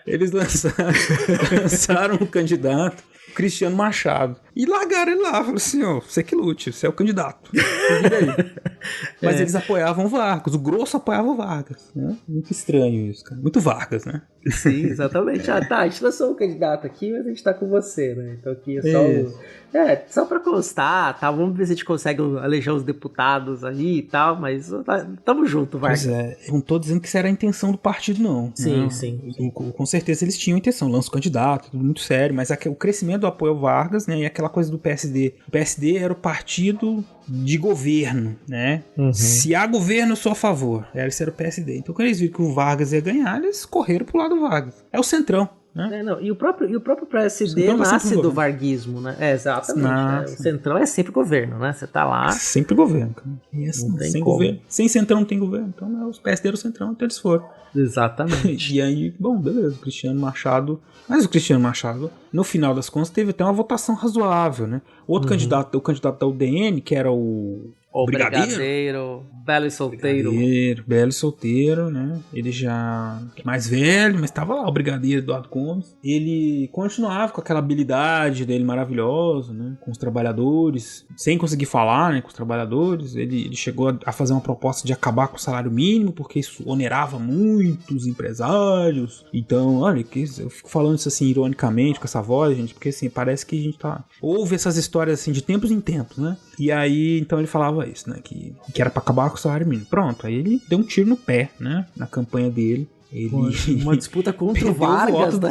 [SPEAKER 8] Eles lançaram o candidato Cristiano Machado e largaram ele lá. Falaram assim, ó, você que lute, você é o candidato. Aí. Mas eles apoiavam o Vargas, o grosso apoiava o Vargas, né? Muito estranho isso, cara. Muito Vargas, né?
[SPEAKER 7] Sim, exatamente. Ah, tá, a gente lançou um candidato aqui, mas a gente tá com você, né? Então aqui é só só pra constar, tá? Vamos ver se a gente consegue eleger os deputados aí e tal, mas tamo junto, Vargas.
[SPEAKER 8] Pois é, não tô dizendo que isso era a intenção do partido, não.
[SPEAKER 7] Sim,
[SPEAKER 8] né?
[SPEAKER 7] sim.
[SPEAKER 8] Com certeza eles tinham intenção, lança o candidato, tudo muito sério, mas o crescimento do do apoio ao Vargas, né? E aquela coisa do PSD. O PSD era o partido de governo, né? Se há governo, eu sou a favor. Esse era o PSD. Então, quando eles viram que o Vargas ia ganhar, eles correram pro lado do Vargas. É o centrão. Né?
[SPEAKER 7] E o próprio PSD nasce do varguismo, né? Exatamente. O centrão é sempre governo, né? Você tá lá.
[SPEAKER 8] Sempre governo, cara. E assim, sem governo. Sem centrão não tem governo. Então os PSD eram o centrão, então eles foram.
[SPEAKER 7] Exatamente.
[SPEAKER 8] E aí, bom, beleza, o Cristiano Machado. Mas o Cristiano Machado, no final das contas, teve até uma votação razoável, né? Outro candidato, o candidato da UDN, que era o
[SPEAKER 7] Brigadeiro, belo e solteiro.
[SPEAKER 8] Belo e solteiro, né? Ele já mais velho, mas tava lá, o Brigadeiro Eduardo Gomes. Ele continuava com aquela habilidade dele maravilhosa, né? Com os trabalhadores, sem conseguir falar, né? Com os trabalhadores. Ele chegou a fazer uma proposta de acabar com o salário mínimo, porque isso onerava muito os empresários. Então, olha, eu fico falando isso assim, ironicamente, com essa voz, gente, porque assim, parece que a gente ouve essas histórias assim de tempos em tempos, né? E aí, então ele falava isso, né? Que era pra acabar com o salário mínimo. Pronto, aí ele deu um tiro no pé, né? Na campanha dele.
[SPEAKER 7] Uma disputa contra o Vargas, né?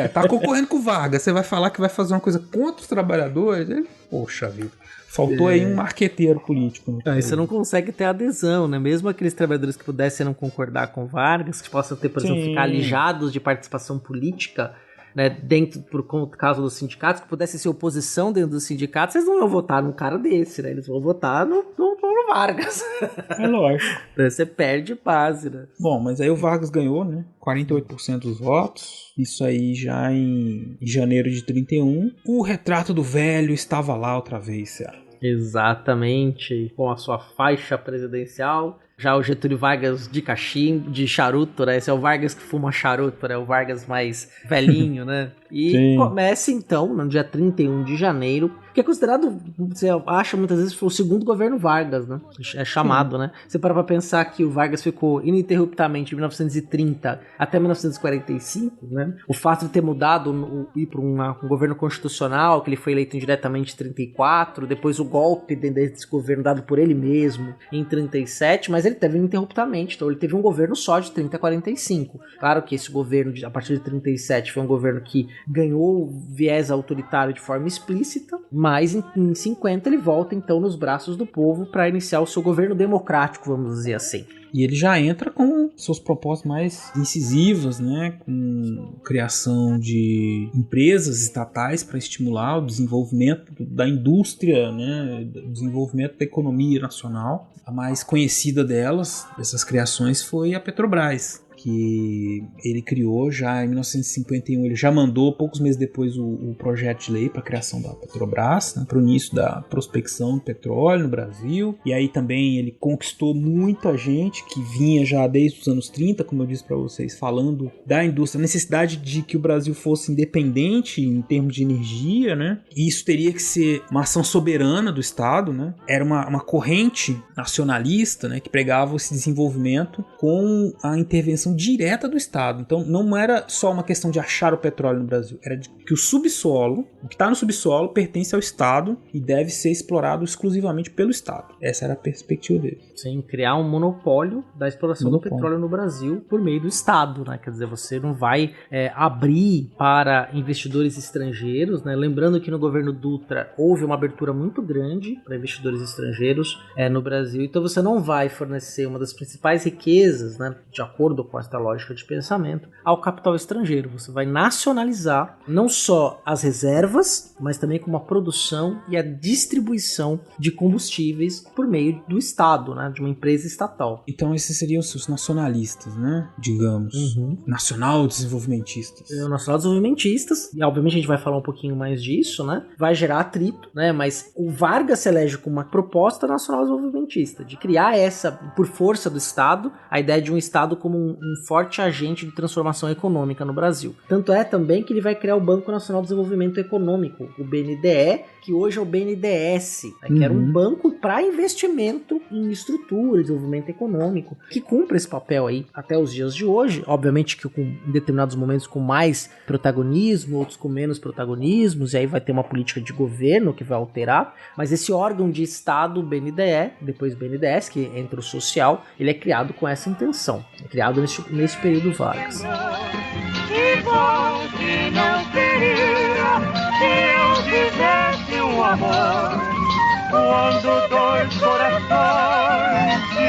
[SPEAKER 8] Tá concorrendo com o Vargas. Você vai falar que vai fazer uma coisa contra os trabalhadores? Poxa vida. Faltou aí um marqueteiro político.
[SPEAKER 7] Aí você não consegue ter adesão, né? Mesmo aqueles trabalhadores que pudessem não concordar com o Vargas, que possam ter, por exemplo, ficar alijados de participação política, né, dentro, por causa dos sindicatos, que pudesse ser oposição dentro dos sindicatos, eles não vão votar num cara desse, né? Eles vão votar no Vargas.
[SPEAKER 8] É lógico.
[SPEAKER 7] Você perde base, né?
[SPEAKER 8] Bom, mas aí o Vargas ganhou, né? 48% dos votos. Isso aí já em janeiro de 31. O retrato do velho estava lá outra vez, Ceará.
[SPEAKER 7] Exatamente, com a sua faixa presidencial. Já o Getúlio Vargas de cachimbo, de charuto, né? Esse é o Vargas que fuma charuto, né? O Vargas mais velhinho, né? E começa então, no dia 31 de janeiro, que é considerado, você acha muitas vezes, foi o segundo governo Vargas, né? É chamado, né? Você para pra pensar que o Vargas ficou ininterruptamente de 1930 até 1945, né? O fato de ter mudado, ir para um governo constitucional, que ele foi eleito indiretamente em 34, depois o golpe desse governo dado por ele mesmo em 37, mas ele teve ininterruptamente, então ele teve um governo só de 30 a 45. Claro que esse governo, a partir de 37, foi um governo que ganhou viés autoritário de forma explícita, mas em 50 ele volta então nos braços do povo para iniciar o seu governo democrático, vamos dizer assim.
[SPEAKER 8] E ele já entra com suas propostas mais incisivas, né, com criação de empresas estatais para estimular o desenvolvimento da indústria, né, o desenvolvimento da economia nacional. A mais conhecida dessas criações, foi a Petrobras, que ele criou já em 1951. Ele já mandou, poucos meses depois, o projeto de lei para a criação da Petrobras, né, para o início da prospecção de petróleo no Brasil. E aí também ele conquistou muita gente que vinha já desde os anos 30, como eu disse para vocês, falando da indústria, a necessidade de que o Brasil fosse independente em termos de energia, né? E isso teria que ser uma ação soberana do Estado, né? Era uma corrente nacionalista, né, que pregava esse desenvolvimento com a intervenção direta do Estado. Então não era só uma questão de achar o petróleo no Brasil, era de que o subsolo, o que está no subsolo, pertence ao Estado e deve ser explorado exclusivamente pelo Estado. Essa era a perspectiva dele.
[SPEAKER 7] Sim, criar um monopólio da exploração do petróleo no Brasil por meio do Estado, né? Quer dizer, você não vai abrir para investidores estrangeiros, né? Lembrando que no governo Dutra houve uma abertura muito grande para investidores estrangeiros no Brasil, então você não vai fornecer uma das principais riquezas, né, de acordo com esta lógica de pensamento, ao capital estrangeiro. Você vai nacionalizar não só as reservas, mas também com a produção e a distribuição de combustíveis por meio do Estado, né, de uma empresa estatal.
[SPEAKER 8] Então esses seriam os nacionalistas, né, digamos, nacional-desenvolvimentistas.
[SPEAKER 7] Nacional-desenvolvimentistas, e obviamente a gente vai falar um pouquinho mais disso, né, vai gerar atrito, né, mas o Vargas se elege com uma proposta nacional-desenvolvimentista, de criar essa, por força do Estado, a ideia de um Estado como um forte agente de transformação econômica no Brasil. Tanto é também que ele vai criar o Banco Nacional de Desenvolvimento Econômico, o BNDE, que hoje é o BNDES, né, que era um banco para investimento em estrutura, desenvolvimento econômico, que cumpre esse papel aí até os dias de hoje, obviamente que em determinados momentos com mais protagonismo, outros com menos protagonismos, e aí vai ter uma política de governo que vai alterar, mas esse órgão de Estado, o BNDE, depois BNDES, que entra o social, ele é criado com essa intenção, é criado nesse período Vargas.
[SPEAKER 6] Que bom que não queria existe um amor quando dois corações se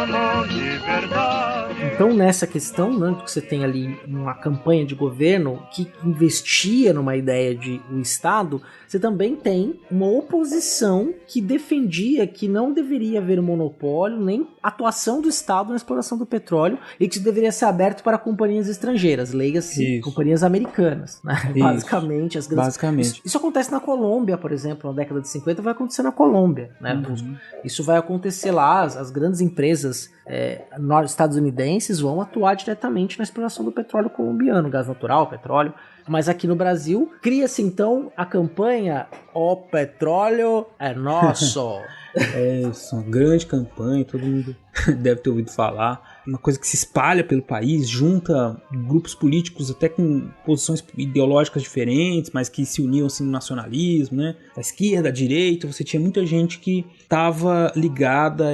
[SPEAKER 6] amam de verdade.
[SPEAKER 7] Então, nessa questão, né, que você tem ali uma campanha de governo que investia numa ideia de o Estado, você também tem uma oposição que defendia que não deveria haver monopólio nem atuação do Estado na exploração do petróleo e que isso deveria ser aberto para companhias estrangeiras, leia-se companhias americanas, né? Basicamente, as grandes... Isso acontece na Colômbia, por exemplo, na década de 50 vai acontecer na Colômbia, né? Isso vai acontecer lá, as grandes empresas estadunidenses vão atuar diretamente na exploração do petróleo colombiano, gás natural, petróleo. Mas aqui no Brasil, cria-se então a campanha O Petróleo é Nosso.
[SPEAKER 8] Isso, uma grande campanha, todo mundo deve ter ouvido falar. Uma coisa que se espalha pelo país, junta grupos políticos até com posições ideológicas diferentes, mas que se uniam assim no nacionalismo, né? Da esquerda, da direita, você tinha muita gente que estava ligada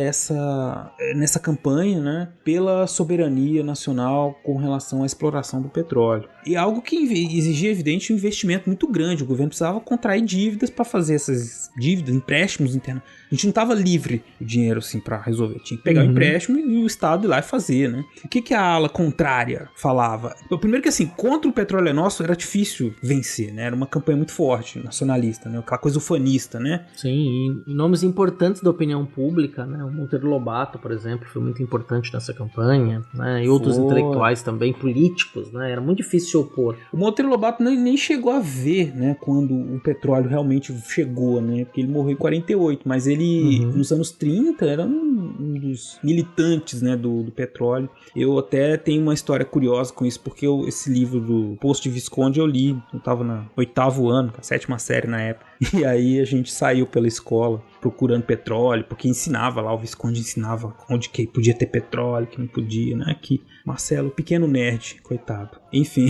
[SPEAKER 8] nessa campanha, né? Pela soberania nacional com relação à exploração do petróleo. E algo que exigia, evidente, um investimento muito grande. O governo precisava contrair dívidas para fazer essas dívidas, empréstimos internos. A gente não estava livre o dinheiro assim para resolver. Tinha que pegar o empréstimo e o Estado ir lá e fazer, né? O que a ala contrária falava? Primeiro que assim, contra o petróleo é nosso era difícil vencer, né? Era uma campanha muito forte, nacionalista, né? Aquela coisa ufanista, né?
[SPEAKER 7] Sim, e nomes importantes da opinião pública, né? O Monteiro Lobato, por exemplo, foi muito importante nessa campanha, né? E outros intelectuais também, políticos, né? Era muito difícil se opor.
[SPEAKER 8] O Monteiro Lobato nem chegou a ver, né? Quando o petróleo realmente chegou, né? Porque ele morreu em 48, mas ele nos anos 30 era um dos militantes, né, do petróleo. Eu até tenho uma história curiosa com isso, porque esse livro do Poço de Visconde eu li, eu estava no 8º ano, a 7ª série na época, e aí a gente saiu pela escola procurando petróleo, porque ensinava lá, o Visconde ensinava onde que podia ter petróleo, que não podia, né, que Marcelo, pequeno nerd, coitado. Enfim.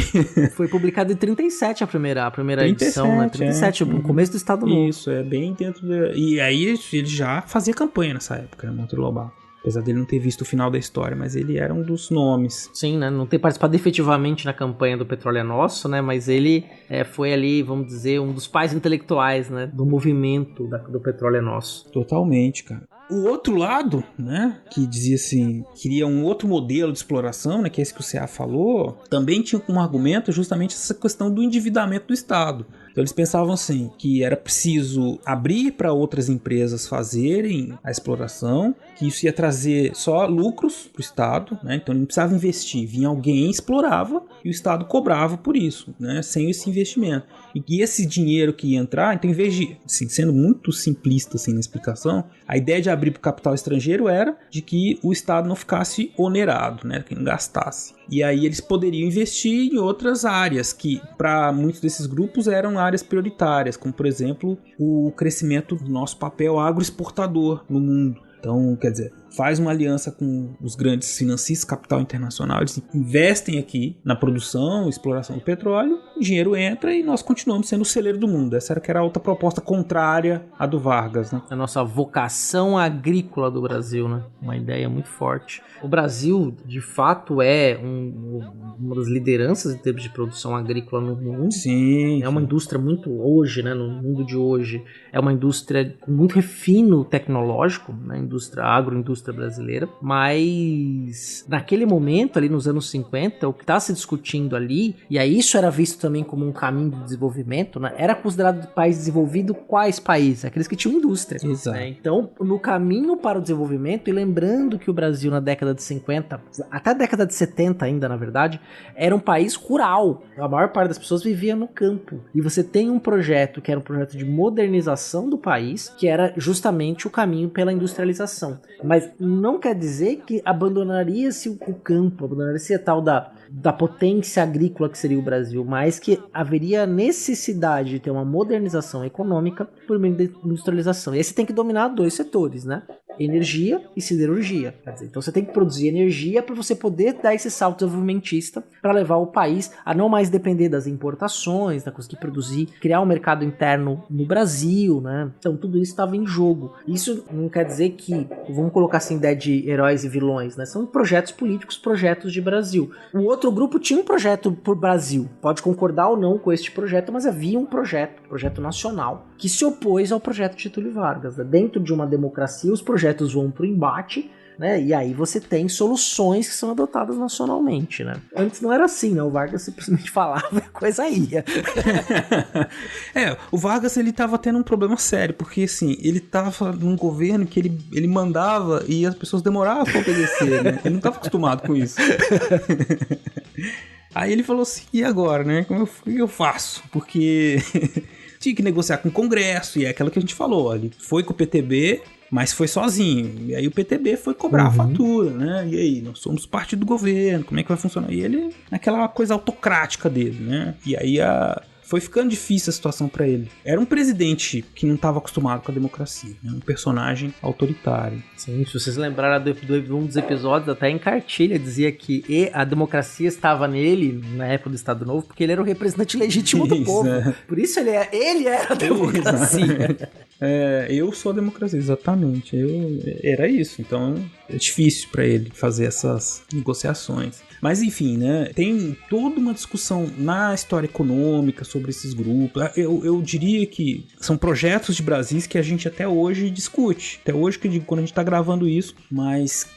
[SPEAKER 7] Foi publicado em 37 a primeira edição, né? 37, no começo do Estado Novo.
[SPEAKER 8] Isso, é bem dentro E aí ele já fazia campanha nessa época, né, Monteiro Lobato. Apesar dele não ter visto o final da história, mas ele era um dos nomes.
[SPEAKER 7] Sim, né? Não ter participado efetivamente na campanha do Petróleo é Nosso, né? Mas ele foi ali, vamos dizer, um dos pais intelectuais, né? Do movimento do Petróleo é Nosso.
[SPEAKER 8] Totalmente, cara. O outro lado, né, que dizia assim, queria um outro modelo de exploração, né, que é esse que o CA falou, também tinha como argumento justamente essa questão do endividamento do Estado. Então eles pensavam assim, que era preciso abrir para outras empresas fazerem a exploração, que isso ia trazer só lucros para o Estado, né, então ele não precisava investir, vinha alguém, explorava e o Estado cobrava por isso, né, sem esse investimento. E esse dinheiro que ia entrar, então em vez de, assim, sendo muito simplista assim, na explicação, a ideia de abrir para o capital estrangeiro era de que o Estado não ficasse onerado, né, que não gastasse. E aí eles poderiam investir em outras áreas que, para muitos desses grupos, eram áreas prioritárias, como, por exemplo, o crescimento do nosso papel agroexportador no mundo. Então, quer dizer, faz uma aliança com os grandes financistas, capital internacional, eles investem aqui na produção, exploração do petróleo, o dinheiro entra e nós continuamos sendo o celeiro do mundo. Essa era a outra proposta contrária à do Vargas, né?
[SPEAKER 7] A nossa vocação agrícola do Brasil, né? Uma ideia muito forte. O Brasil, de fato, é uma das lideranças em termos de produção agrícola no mundo.
[SPEAKER 8] Sim.
[SPEAKER 7] É uma indústria muito hoje, né? No mundo de hoje, é uma indústria com muito refino tecnológico, né? Agroindústria brasileira, mas naquele momento, ali nos anos 50, o que está se discutindo ali, e aí isso era visto também como um caminho de desenvolvimento, né? Era considerado país desenvolvido quais países? Aqueles que tinham indústria.
[SPEAKER 8] Exato.
[SPEAKER 7] Né? Então, no caminho para o desenvolvimento, e lembrando que o Brasil na década de 50, até a década de 70 ainda, na verdade, era um país rural. A maior parte das pessoas vivia no campo. E você tem um projeto que era um projeto de modernização do país, que era justamente o caminho pela industrialização. Mas não quer dizer que abandonaria-se o campo, abandonaria-se a tal da potência agrícola que seria o Brasil, mas que haveria necessidade de ter uma modernização econômica por meio da industrialização. E aí você tem que dominar dois setores, né? Energia e siderurgia. Quer dizer, então você tem que produzir energia para você poder dar esse salto desenvolvimentista para levar o país a não mais depender das importações, né? Conseguir produzir, criar um mercado interno no Brasil, né? Então tudo isso estava em jogo. Isso não quer dizer que, vamos colocar assim, ideia de heróis e vilões, né? São projetos políticos, projetos de Brasil. O outro grupo tinha um projeto por Brasil, pode concordar concordar ou não com este projeto, mas havia um projeto nacional, que se opôs ao projeto Getúlio Vargas. Né? Dentro de uma democracia, os projetos vão para o embate, né? E aí você tem soluções que são adotadas nacionalmente, né? Antes não era assim, né? O Vargas simplesmente falava e a coisa ia.
[SPEAKER 8] O Vargas, ele tava tendo um problema sério, porque assim, ele tava num governo que ele mandava e as pessoas demoravam pra obedecer, né? Ele não tava acostumado com isso. Aí ele falou assim, e agora, né? O que eu faço? Porque tinha que negociar com o Congresso, e é aquela que a gente falou, ele foi com o PTB, mas foi sozinho. E aí o PTB foi cobrar a fatura, né? E aí, nós somos parte do governo, como é que vai funcionar? E ele, naquela coisa autocrática dele, né? E aí foi ficando difícil a situação pra ele. Era um presidente que não estava acostumado com a democracia, né? Um personagem autoritário.
[SPEAKER 7] Sim, se vocês lembrarem de um dos episódios, até em cartilha dizia que a democracia estava nele, na época do Estado Novo, porque ele era o representante legítimo do povo. Por isso ele era a democracia.
[SPEAKER 8] Eu sou a democracia, exatamente. Era isso, então é difícil pra ele fazer essas negociações. Mas enfim, né, tem toda uma discussão na história econômica sobre esses grupos. Eu diria que são projetos de Brasis que a gente até hoje discute. Até hoje, que eu digo, quando a gente está gravando isso, mas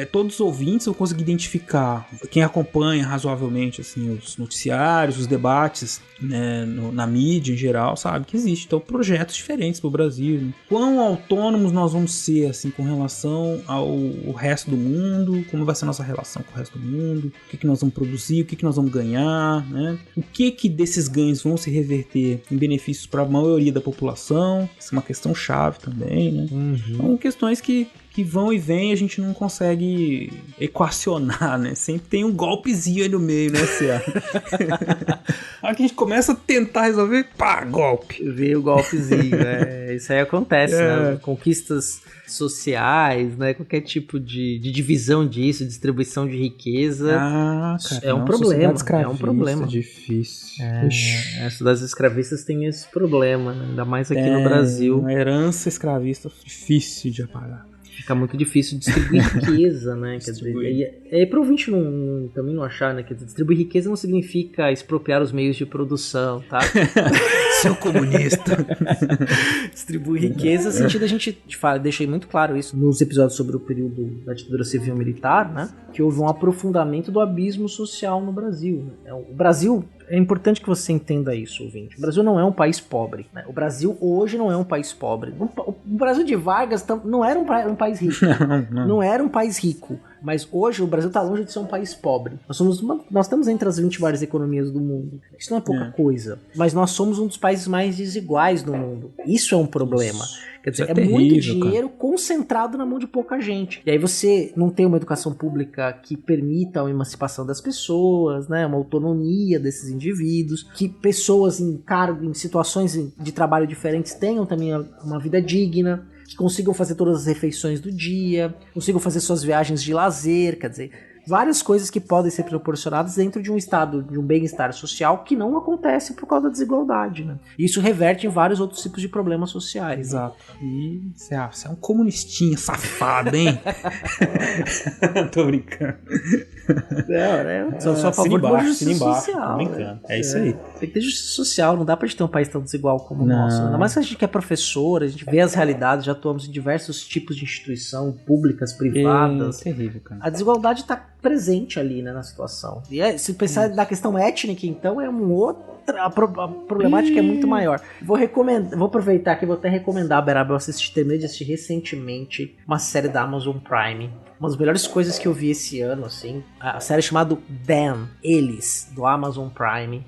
[SPEAKER 8] todos os ouvintes vão conseguir identificar, quem acompanha razoavelmente assim, os noticiários, os debates, né, na mídia em geral, sabe que existe. Então, projetos diferentes para o Brasil. Né? Quão autônomos nós vamos ser assim, com relação ao resto do mundo, como vai ser a nossa relação com o resto do mundo, o que nós vamos produzir, o que nós vamos ganhar, né? O que desses ganhos vão se reverter em benefícios para a maioria da população. Isso é uma questão chave também, né? São questões que vão e vêm e a gente não consegue equacionar, né? Sempre tem um golpezinho aí no meio, né, Cé? A hora que a gente começa a tentar resolver, pá, golpe.
[SPEAKER 7] Veio o golpezinho, né? Isso aí acontece, né? Conquistas sociais, né? Qualquer tipo de divisão disso, distribuição de riqueza.
[SPEAKER 8] Cara,
[SPEAKER 7] é um problema.
[SPEAKER 8] É um problema. Difícil.
[SPEAKER 7] As cidades escravistas têm esse problema, né? Ainda mais aqui no Brasil.
[SPEAKER 8] Uma herança escravista difícil de apagar.
[SPEAKER 7] Fica muito difícil distribuir riqueza, né? Quer dizer, para o ouvinte também não achar, né? Quer dizer, distribuir riqueza não significa expropriar os meios de produção, tá?
[SPEAKER 8] Seu comunista.
[SPEAKER 7] Distribuir riqueza, no sentido a gente deixei muito claro isso nos episódios sobre o período da ditadura civil-militar, né? Que houve um aprofundamento do abismo social no Brasil. Né? O Brasil... É importante que você entenda isso, ouvinte. O Brasil não é um país pobre. Né? O Brasil hoje não é um país pobre. O Brasil de Vargas não era um país rico. Não era um país rico. Mas hoje o Brasil está longe de ser um país pobre. Nós estamos entre as 20 maiores economias do mundo. Isso não é pouca coisa. Mas nós somos um dos países mais desiguais do mundo. Isso é um problema. Quer dizer, é terrível, muito dinheiro concentrado na mão de pouca gente. E aí você não tem uma educação pública que permita a emancipação das pessoas, né? Uma autonomia desses indivíduos, que pessoas em situações de trabalho diferentes tenham também uma vida digna, que consigam fazer todas as refeições do dia, consigam fazer suas viagens de lazer, quer dizer, várias coisas que podem ser proporcionadas dentro de um estado de um bem-estar social que não acontece por causa da desigualdade, né? Isso reverte em vários outros tipos de problemas sociais.
[SPEAKER 8] Exato. E você é um comunistinha safado, hein? Tô brincando.
[SPEAKER 7] Sou a favor de uma justiça social.
[SPEAKER 8] Tô brincando. É isso aí.
[SPEAKER 7] Tem que ter justiça social, não dá pra gente ter um país tão desigual como o nosso. Ainda mais que a gente que é professor, a gente vê as realidades, já atuamos em diversos tipos de instituição, públicas, privadas.
[SPEAKER 8] É terrível, cara.
[SPEAKER 7] A desigualdade tá presente ali, né, na situação. E se pensar na questão étnica, então, é a problemática é muito maior. Vou aproveitar que vou até recomendar, Beraba, terminei de assistir recentemente uma série da Amazon Prime. Uma das melhores coisas que eu vi esse ano, assim, a série chamada Them, Eles, do Amazon Prime.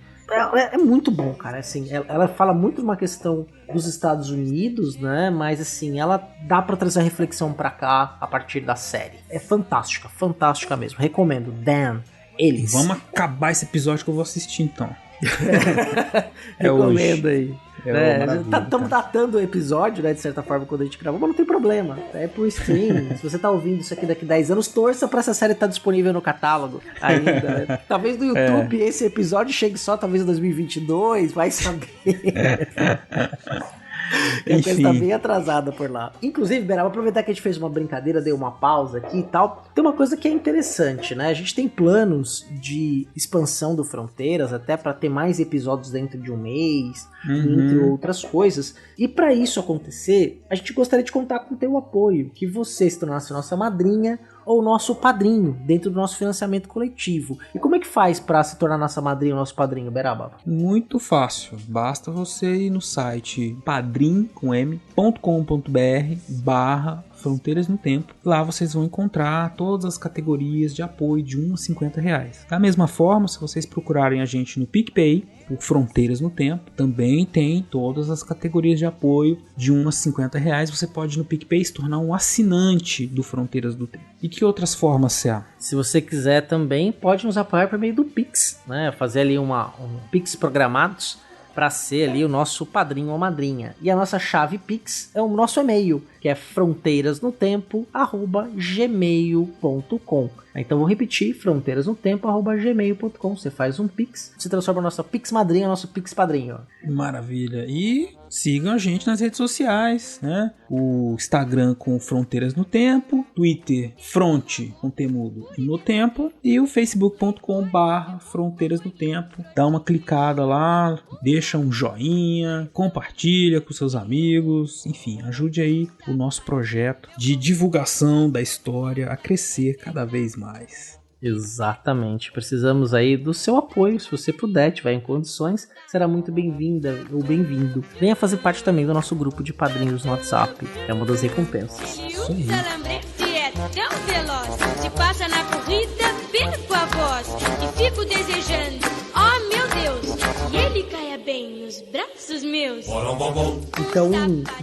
[SPEAKER 7] É muito bom, cara, assim, ela fala muito de uma questão dos Estados Unidos, né, mas assim, ela dá pra trazer a reflexão pra cá a partir da série. É fantástica mesmo, recomendo, Dan, Eles.
[SPEAKER 8] Vamos acabar esse episódio que eu vou assistir então.
[SPEAKER 7] Recomendo aí. Estamos datando o episódio, né, de certa forma, quando a gente grava, mas não tem problema. É pro stream. Se você tá ouvindo isso aqui daqui 10 anos, torça pra essa série estar disponível no catálogo ainda. Né? Talvez no YouTube esse episódio chegue só talvez em 2022, vai saber. A coisa tá bem atrasada por lá. Inclusive, Beraba, vou aproveitar que a gente fez uma brincadeira, deu uma pausa aqui e tal. Tem uma coisa que é interessante, né? A gente tem planos de expansão do Fronteiras, até para ter mais episódios dentro de um mês, entre outras coisas. E para isso acontecer, a gente gostaria de contar com o teu apoio, que você se tornasse nossa madrinha ou nosso padrinho dentro do nosso financiamento coletivo. E como é que faz para se tornar nossa madrinha ou nosso padrinho, Beraba?
[SPEAKER 8] Muito fácil. Basta você ir no site padrim.com.br/Fronteiras no Tempo. Lá vocês vão encontrar todas as categorias de apoio de R$ 1 a R$ 50. Da mesma forma, se vocês procurarem a gente no PicPay, por Fronteiras no Tempo, também tem todas as categorias de apoio de R$ 1 a R$ 50. Você pode no PicPay se tornar um assinante do Fronteiras do Tempo. E que outras formas, Cé?
[SPEAKER 7] Se você quiser também, pode nos apoiar por meio do Pix, né? Fazer ali um Pix programados para ser ali o nosso padrinho ou madrinha. E a nossa chave Pix é o nosso e-mail, que é fronteirasnotempo@gmail.com. Então vou repetir, fronteirasnotempo@gmail.com. Você faz um Pix, se transforma a nossa Pix madrinha, nosso Pix padrinho.
[SPEAKER 8] Maravilha. E sigam a gente nas redes sociais, né? O Instagram com Fronteiras no Tempo, Twitter Fronte com Temudo no Tempo e o facebook.com/Fronteiras no Tempo. Dá uma clicada lá, deixa um joinha, compartilha com seus amigos, enfim, ajude aí o nosso projeto de divulgação da história a crescer cada vez mais.
[SPEAKER 7] Exatamente, precisamos aí do seu apoio, se você puder, tiver em condições, será muito bem-vinda ou bem-vindo. Venha fazer parte também do nosso grupo de padrinhos no WhatsApp, é uma das recompensas.
[SPEAKER 9] Isso aí. É tão veloz, se passa na corrida, perco a voz e fico desejando, oh meu Deus, que ele caia bem nos braços meus.
[SPEAKER 7] Então,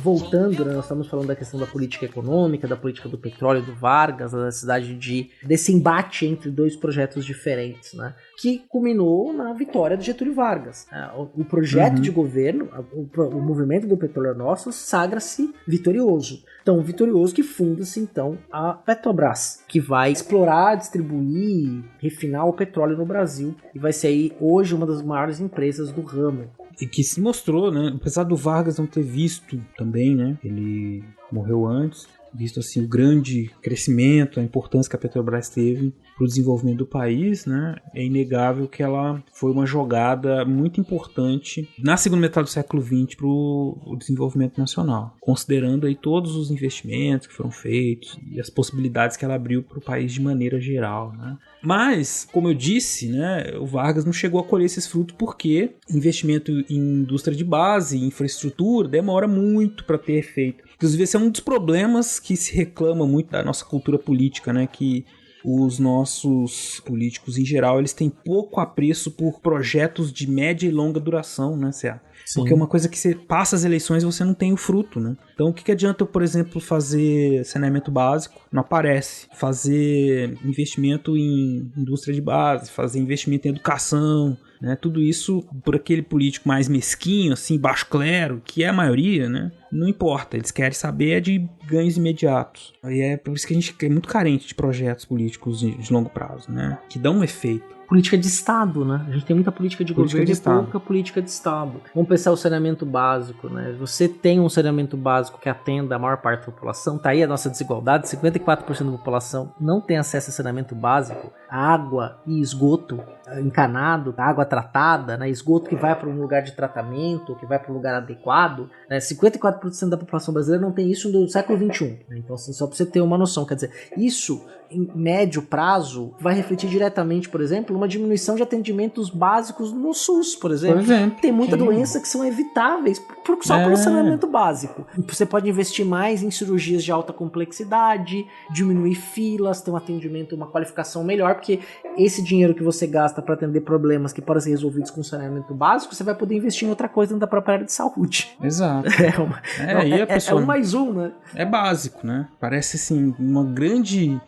[SPEAKER 7] voltando, né, nós estamos falando da questão da política econômica, da política do petróleo, do Vargas, da necessidade desse embate entre dois projetos diferentes, né, que culminou na vitória de Getúlio Vargas. O projeto de governo, o movimento do Petróleo Nosso, sagra-se vitorioso. Então, vitorioso que funda-se, então, a Petrobras, que vai explorar, distribuir, refinar o petróleo no Brasil e vai ser aí, hoje, uma das maiores empresas do ramo.
[SPEAKER 8] E que se mostrou, né, apesar do Vargas não ter visto também, né, ele morreu antes, visto assim o grande crescimento, a importância que a Petrobras teve para o desenvolvimento do país, né, é inegável que ela foi uma jogada muito importante na segunda metade do século XX para o desenvolvimento nacional, considerando aí todos os investimentos que foram feitos e as possibilidades que ela abriu para o país de maneira geral, né. Mas, como eu disse, né, o Vargas não chegou a colher esses frutos porque investimento em indústria de base, infraestrutura, demora muito para ter efeito. Inclusive, esse é um dos problemas que se reclama muito da nossa cultura política, né, que os nossos políticos, em geral, eles têm pouco apreço por projetos de média e longa duração, né, Cé? Porque é uma coisa que você passa as eleições e você não tem o fruto, né? Então o que adianta eu, por exemplo, fazer saneamento básico? Não aparece. Fazer investimento em indústria de base, fazer investimento em educação, né? Tudo isso por aquele político mais mesquinho, assim, baixo clero, que é a maioria, né? Não importa, eles querem saber de ganhos imediatos. E é por isso que a gente é muito carente de projetos políticos de longo prazo, né? Que dão um efeito.
[SPEAKER 7] Política de Estado, né? A gente tem muita política de governo e pouca política de Estado. Vamos pensar o saneamento básico, né? Você tem um saneamento básico que atenda a maior parte da população, tá aí a nossa desigualdade, 54% da população não tem acesso a saneamento básico, água e esgoto encanado, água tratada, né? Esgoto que vai para um lugar de tratamento, que vai para um lugar adequado, né? 54% da população brasileira não tem isso no século XXI, né? Então, assim, só para você ter uma noção, quer dizer, isso em médio prazo vai refletir diretamente, por exemplo, uma diminuição de atendimentos básicos no SUS, por exemplo. Tem muita doença que são evitáveis só pelo saneamento básico. Você pode investir mais em cirurgias de alta complexidade, diminuir filas, ter um atendimento, uma qualificação melhor, porque esse dinheiro que você gasta para atender problemas que podem ser resolvidos com saneamento básico, você vai poder investir em outra coisa dentro da própria área de saúde.
[SPEAKER 8] Exato.
[SPEAKER 7] É um mais um, né?
[SPEAKER 8] É básico, né? Parece assim, uma grande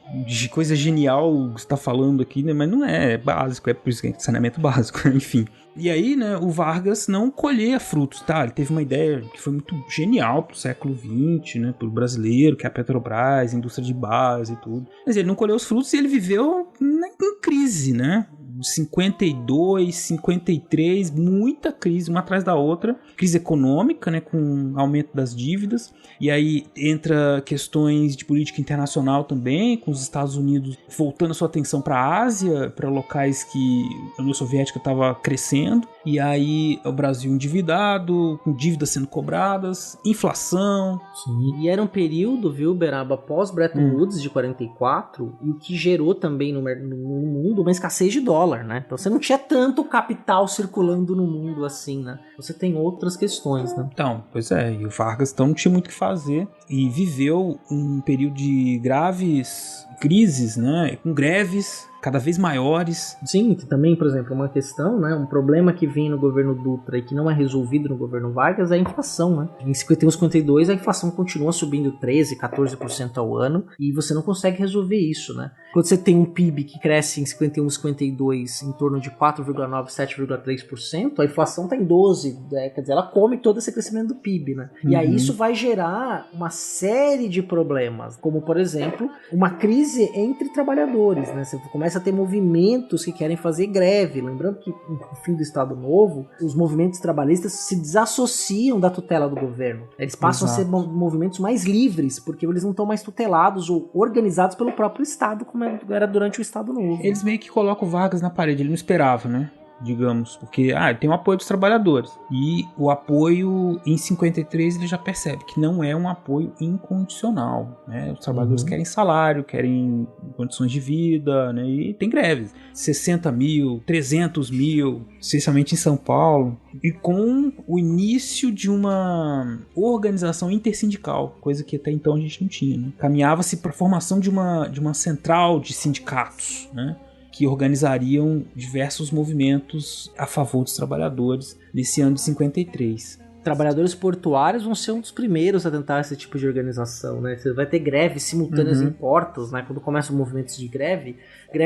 [SPEAKER 8] coisa genial que você tá falando aqui, né? Mas não é básico, é por isso que é saneamento básico, enfim. E aí, né, o Vargas não colhia frutos, tá? Ele teve uma ideia que foi muito genial pro século XX, né, pro brasileiro, que é a Petrobras, indústria de base e tudo. Mas ele não colheu os frutos e ele viveu em crise, né? de 52, 53, muita crise, uma atrás da outra. Crise econômica, né, com aumento das dívidas. E aí entra questões de política internacional também, com os Estados Unidos voltando a sua atenção para a Ásia, para locais que a União Soviética estava crescendo. E aí o Brasil endividado, com dívidas sendo cobradas, inflação.
[SPEAKER 7] Sim. E era um período, viu, Beraba, pós Bretton Woods de 44, e o que gerou também no mundo uma escassez de dólar, né? Então você não tinha tanto capital circulando no mundo assim, né? Você tem outras questões, né?
[SPEAKER 8] Então, pois é, e o Vargas então não tinha muito o que fazer e viveu um período de graves crises, né? Com greves cada vez maiores.
[SPEAKER 7] Sim, também, por exemplo, uma questão, né, um problema que vem no governo Dutra e que não é resolvido no governo Vargas é a inflação, né? Em 51, 52 a inflação continua subindo 13%, 14% ao ano e você não consegue resolver isso, né? Quando você tem um PIB que cresce em 51, 52 em torno de 4,9%, 7,3%, a inflação está em 12%, quer dizer, ela come todo esse crescimento do PIB, né? E aí isso vai gerar uma série de problemas, como, por exemplo, uma crise entre trabalhadores, né? Você começa a ter movimentos que querem fazer greve. Lembrando que no fim do Estado Novo, os movimentos trabalhistas se desassociam da tutela do governo. Eles passam a ser movimentos mais livres, porque eles não estão mais tutelados ou organizados pelo próprio Estado, como era durante o Estado Novo.
[SPEAKER 8] Eles meio que colocam o Vargas na parede, ele não esperava, né? Digamos, porque tem o apoio dos trabalhadores e o apoio em 53 ele já percebe que não é um apoio incondicional, né? Os trabalhadores querem salário, querem condições de vida, né? E tem greves, 60 mil, 300 mil, especialmente em São Paulo, e com o início de uma organização intersindical, coisa que até então a gente não tinha, né? Caminhava-se para a formação de uma central de sindicatos, né? Que organizariam diversos movimentos a favor dos trabalhadores nesse ano de 53.
[SPEAKER 7] Trabalhadores portuários vão ser um dos primeiros a tentar esse tipo de organização, né? Você vai ter greves simultâneas em portos, né? Quando começam movimentos de greves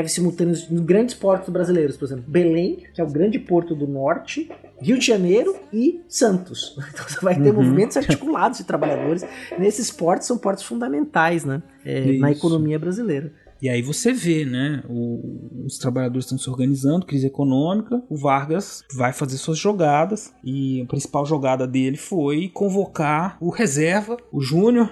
[SPEAKER 7] simultâneas em grandes portos brasileiros, por exemplo, Belém, que é o grande porto do norte, Rio de Janeiro e Santos. Então você vai ter movimentos articulados de trabalhadores. Nesses portos são portos fundamentais, né? Na economia brasileira.
[SPEAKER 8] E aí você vê, né, os trabalhadores estão se organizando, crise econômica, o Vargas vai fazer suas jogadas, e a principal jogada dele foi convocar o reserva, o Júnior,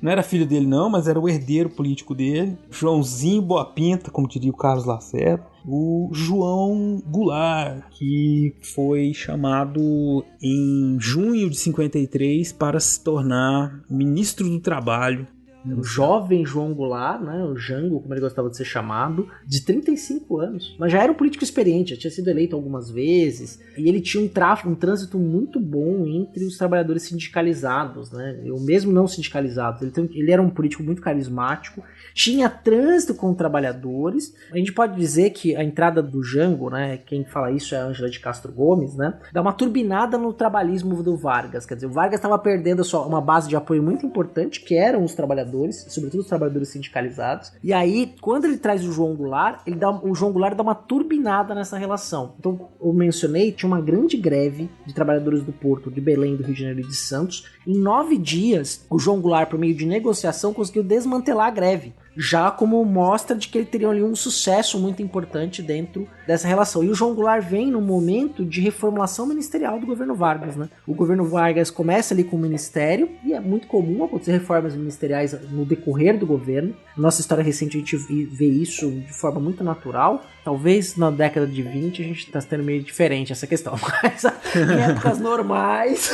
[SPEAKER 8] não era filho dele não, mas era o herdeiro político dele, Joãozinho Boa Pinta, como diria o Carlos Lacerda, o João Goulart, que foi chamado em junho de 53 para se tornar ministro do Trabalho.
[SPEAKER 7] O jovem João Goulart, né, o Jango, como ele gostava de ser chamado, de 35 anos. Mas já era um político experiente, já tinha sido eleito algumas vezes, e ele tinha um trânsito muito bom entre os trabalhadores sindicalizados, né, ou mesmo não sindicalizados. Ele era um político muito carismático, tinha trânsito com trabalhadores. A gente pode dizer que a entrada do Jango, né, quem fala isso é a Ângela de Castro Gomes, né, dá uma turbinada no trabalhismo do Vargas. Quer dizer, o Vargas estava perdendo uma base de apoio muito importante, que eram os trabalhadores, sobretudo os trabalhadores sindicalizados. E aí, quando ele traz o João Goulart, o João Goulart dá uma turbinada nessa relação. Então, eu mencionei, tinha uma grande greve de trabalhadores do Porto, de Belém, do Rio de Janeiro e de Santos. Em 9 dias, o João Goulart, por meio de negociação, conseguiu desmantelar a greve, já como mostra de que ele teria ali um sucesso muito importante dentro dessa relação. E o João Goulart vem num momento de reformulação ministerial do governo Vargas, né? O governo Vargas começa ali com o ministério, e é muito comum acontecer reformas ministeriais no decorrer do governo. Na nossa história recente a gente vê isso de forma muito natural. Talvez na década de 20 a gente está sendo meio diferente essa questão, mas em épocas normais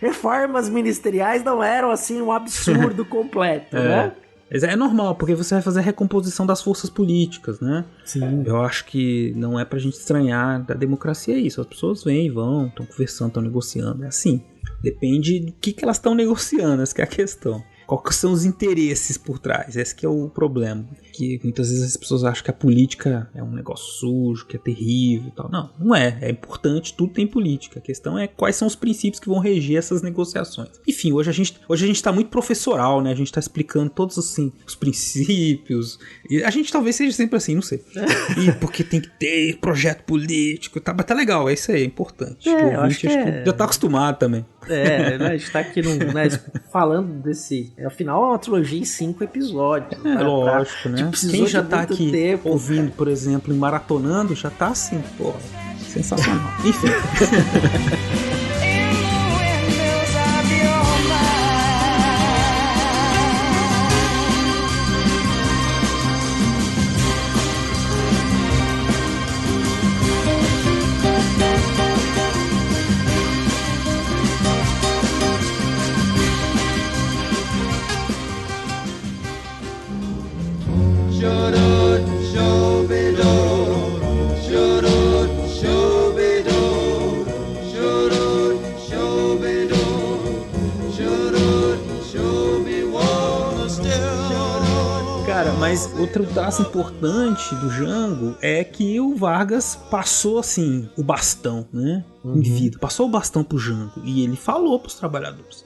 [SPEAKER 7] reformas ministeriais não eram assim um absurdo completo, né?
[SPEAKER 8] É normal, porque você vai fazer a recomposição das forças políticas, né?
[SPEAKER 7] Sim.
[SPEAKER 8] Eu acho que não é pra gente estranhar da democracia isso. As pessoas vêm e vão, estão conversando, estão negociando. É assim. Depende do que elas estão negociando, essa que é a questão. Quais são os interesses por trás? Esse que é o problema. Que muitas vezes as pessoas acham que a política é um negócio sujo, que é terrível e tal. Não, não é. É importante, tudo tem política. A questão é quais são os princípios que vão reger essas negociações. Enfim, hoje a gente tá muito professoral, né? A gente tá explicando todos assim, os princípios. E a gente talvez seja sempre assim, não sei. E porque tem que ter projeto político. Tá legal, é isso aí, é importante.
[SPEAKER 7] Eu acho que
[SPEAKER 8] já tá acostumado também.
[SPEAKER 7] A gente tá aqui falando desse. Afinal, é uma trilogia em 5 episódios.
[SPEAKER 8] Lógico, né? né?
[SPEAKER 7] precisou
[SPEAKER 8] Quem já
[SPEAKER 7] de
[SPEAKER 8] tá
[SPEAKER 7] muito
[SPEAKER 8] aqui
[SPEAKER 7] tempo.
[SPEAKER 8] ouvindo, por exemplo, e maratonando, já tá assim, pô, sensacional. Enfim. Mas outro traço importante do Jango é que o Vargas passou, assim, o bastão, né? Em vida. Passou o bastão pro Jango. E ele falou pros trabalhadores.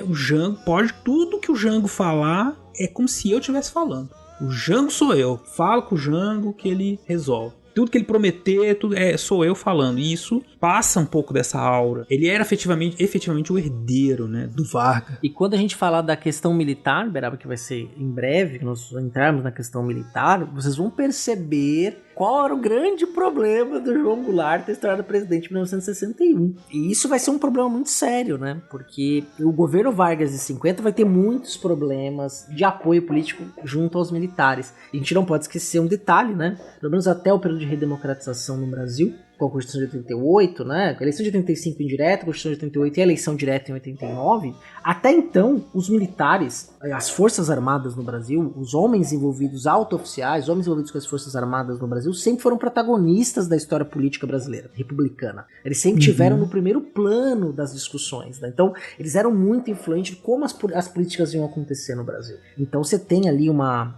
[SPEAKER 8] O Jango pode... Tudo que o Jango falar é como se eu estivesse falando. O Jango sou eu. Fala com o Jango que ele resolve. Tudo que ele prometer, sou eu falando. E isso passa um pouco dessa aura. Ele era efetivamente o herdeiro, né, do Vargas.
[SPEAKER 7] E quando a gente falar da questão militar, Beraba, que vai ser em breve, que nós entrarmos na questão militar, vocês vão perceber qual era o grande problema do João Goulart ter se tornado presidente em 1961. E isso vai ser um problema muito sério, né? Porque o governo Vargas de 50 vai ter muitos problemas de apoio político junto aos militares. E a gente não pode esquecer um detalhe, né? Pelo menos até o período de redemocratização no Brasil, com a Constituição de 88, né? A eleição de 85 indireta, a Constituição de 88 e a eleição direta em 89. Até então, os militares, as Forças Armadas no Brasil, os homens envolvidos, alto-oficiais, homens envolvidos com as Forças Armadas no Brasil, sempre foram protagonistas da história política brasileira, republicana. Eles sempre tiveram no primeiro plano das discussões, né? Então, eles eram muito influentes de como as políticas iam acontecer no Brasil. Então, você tem ali uma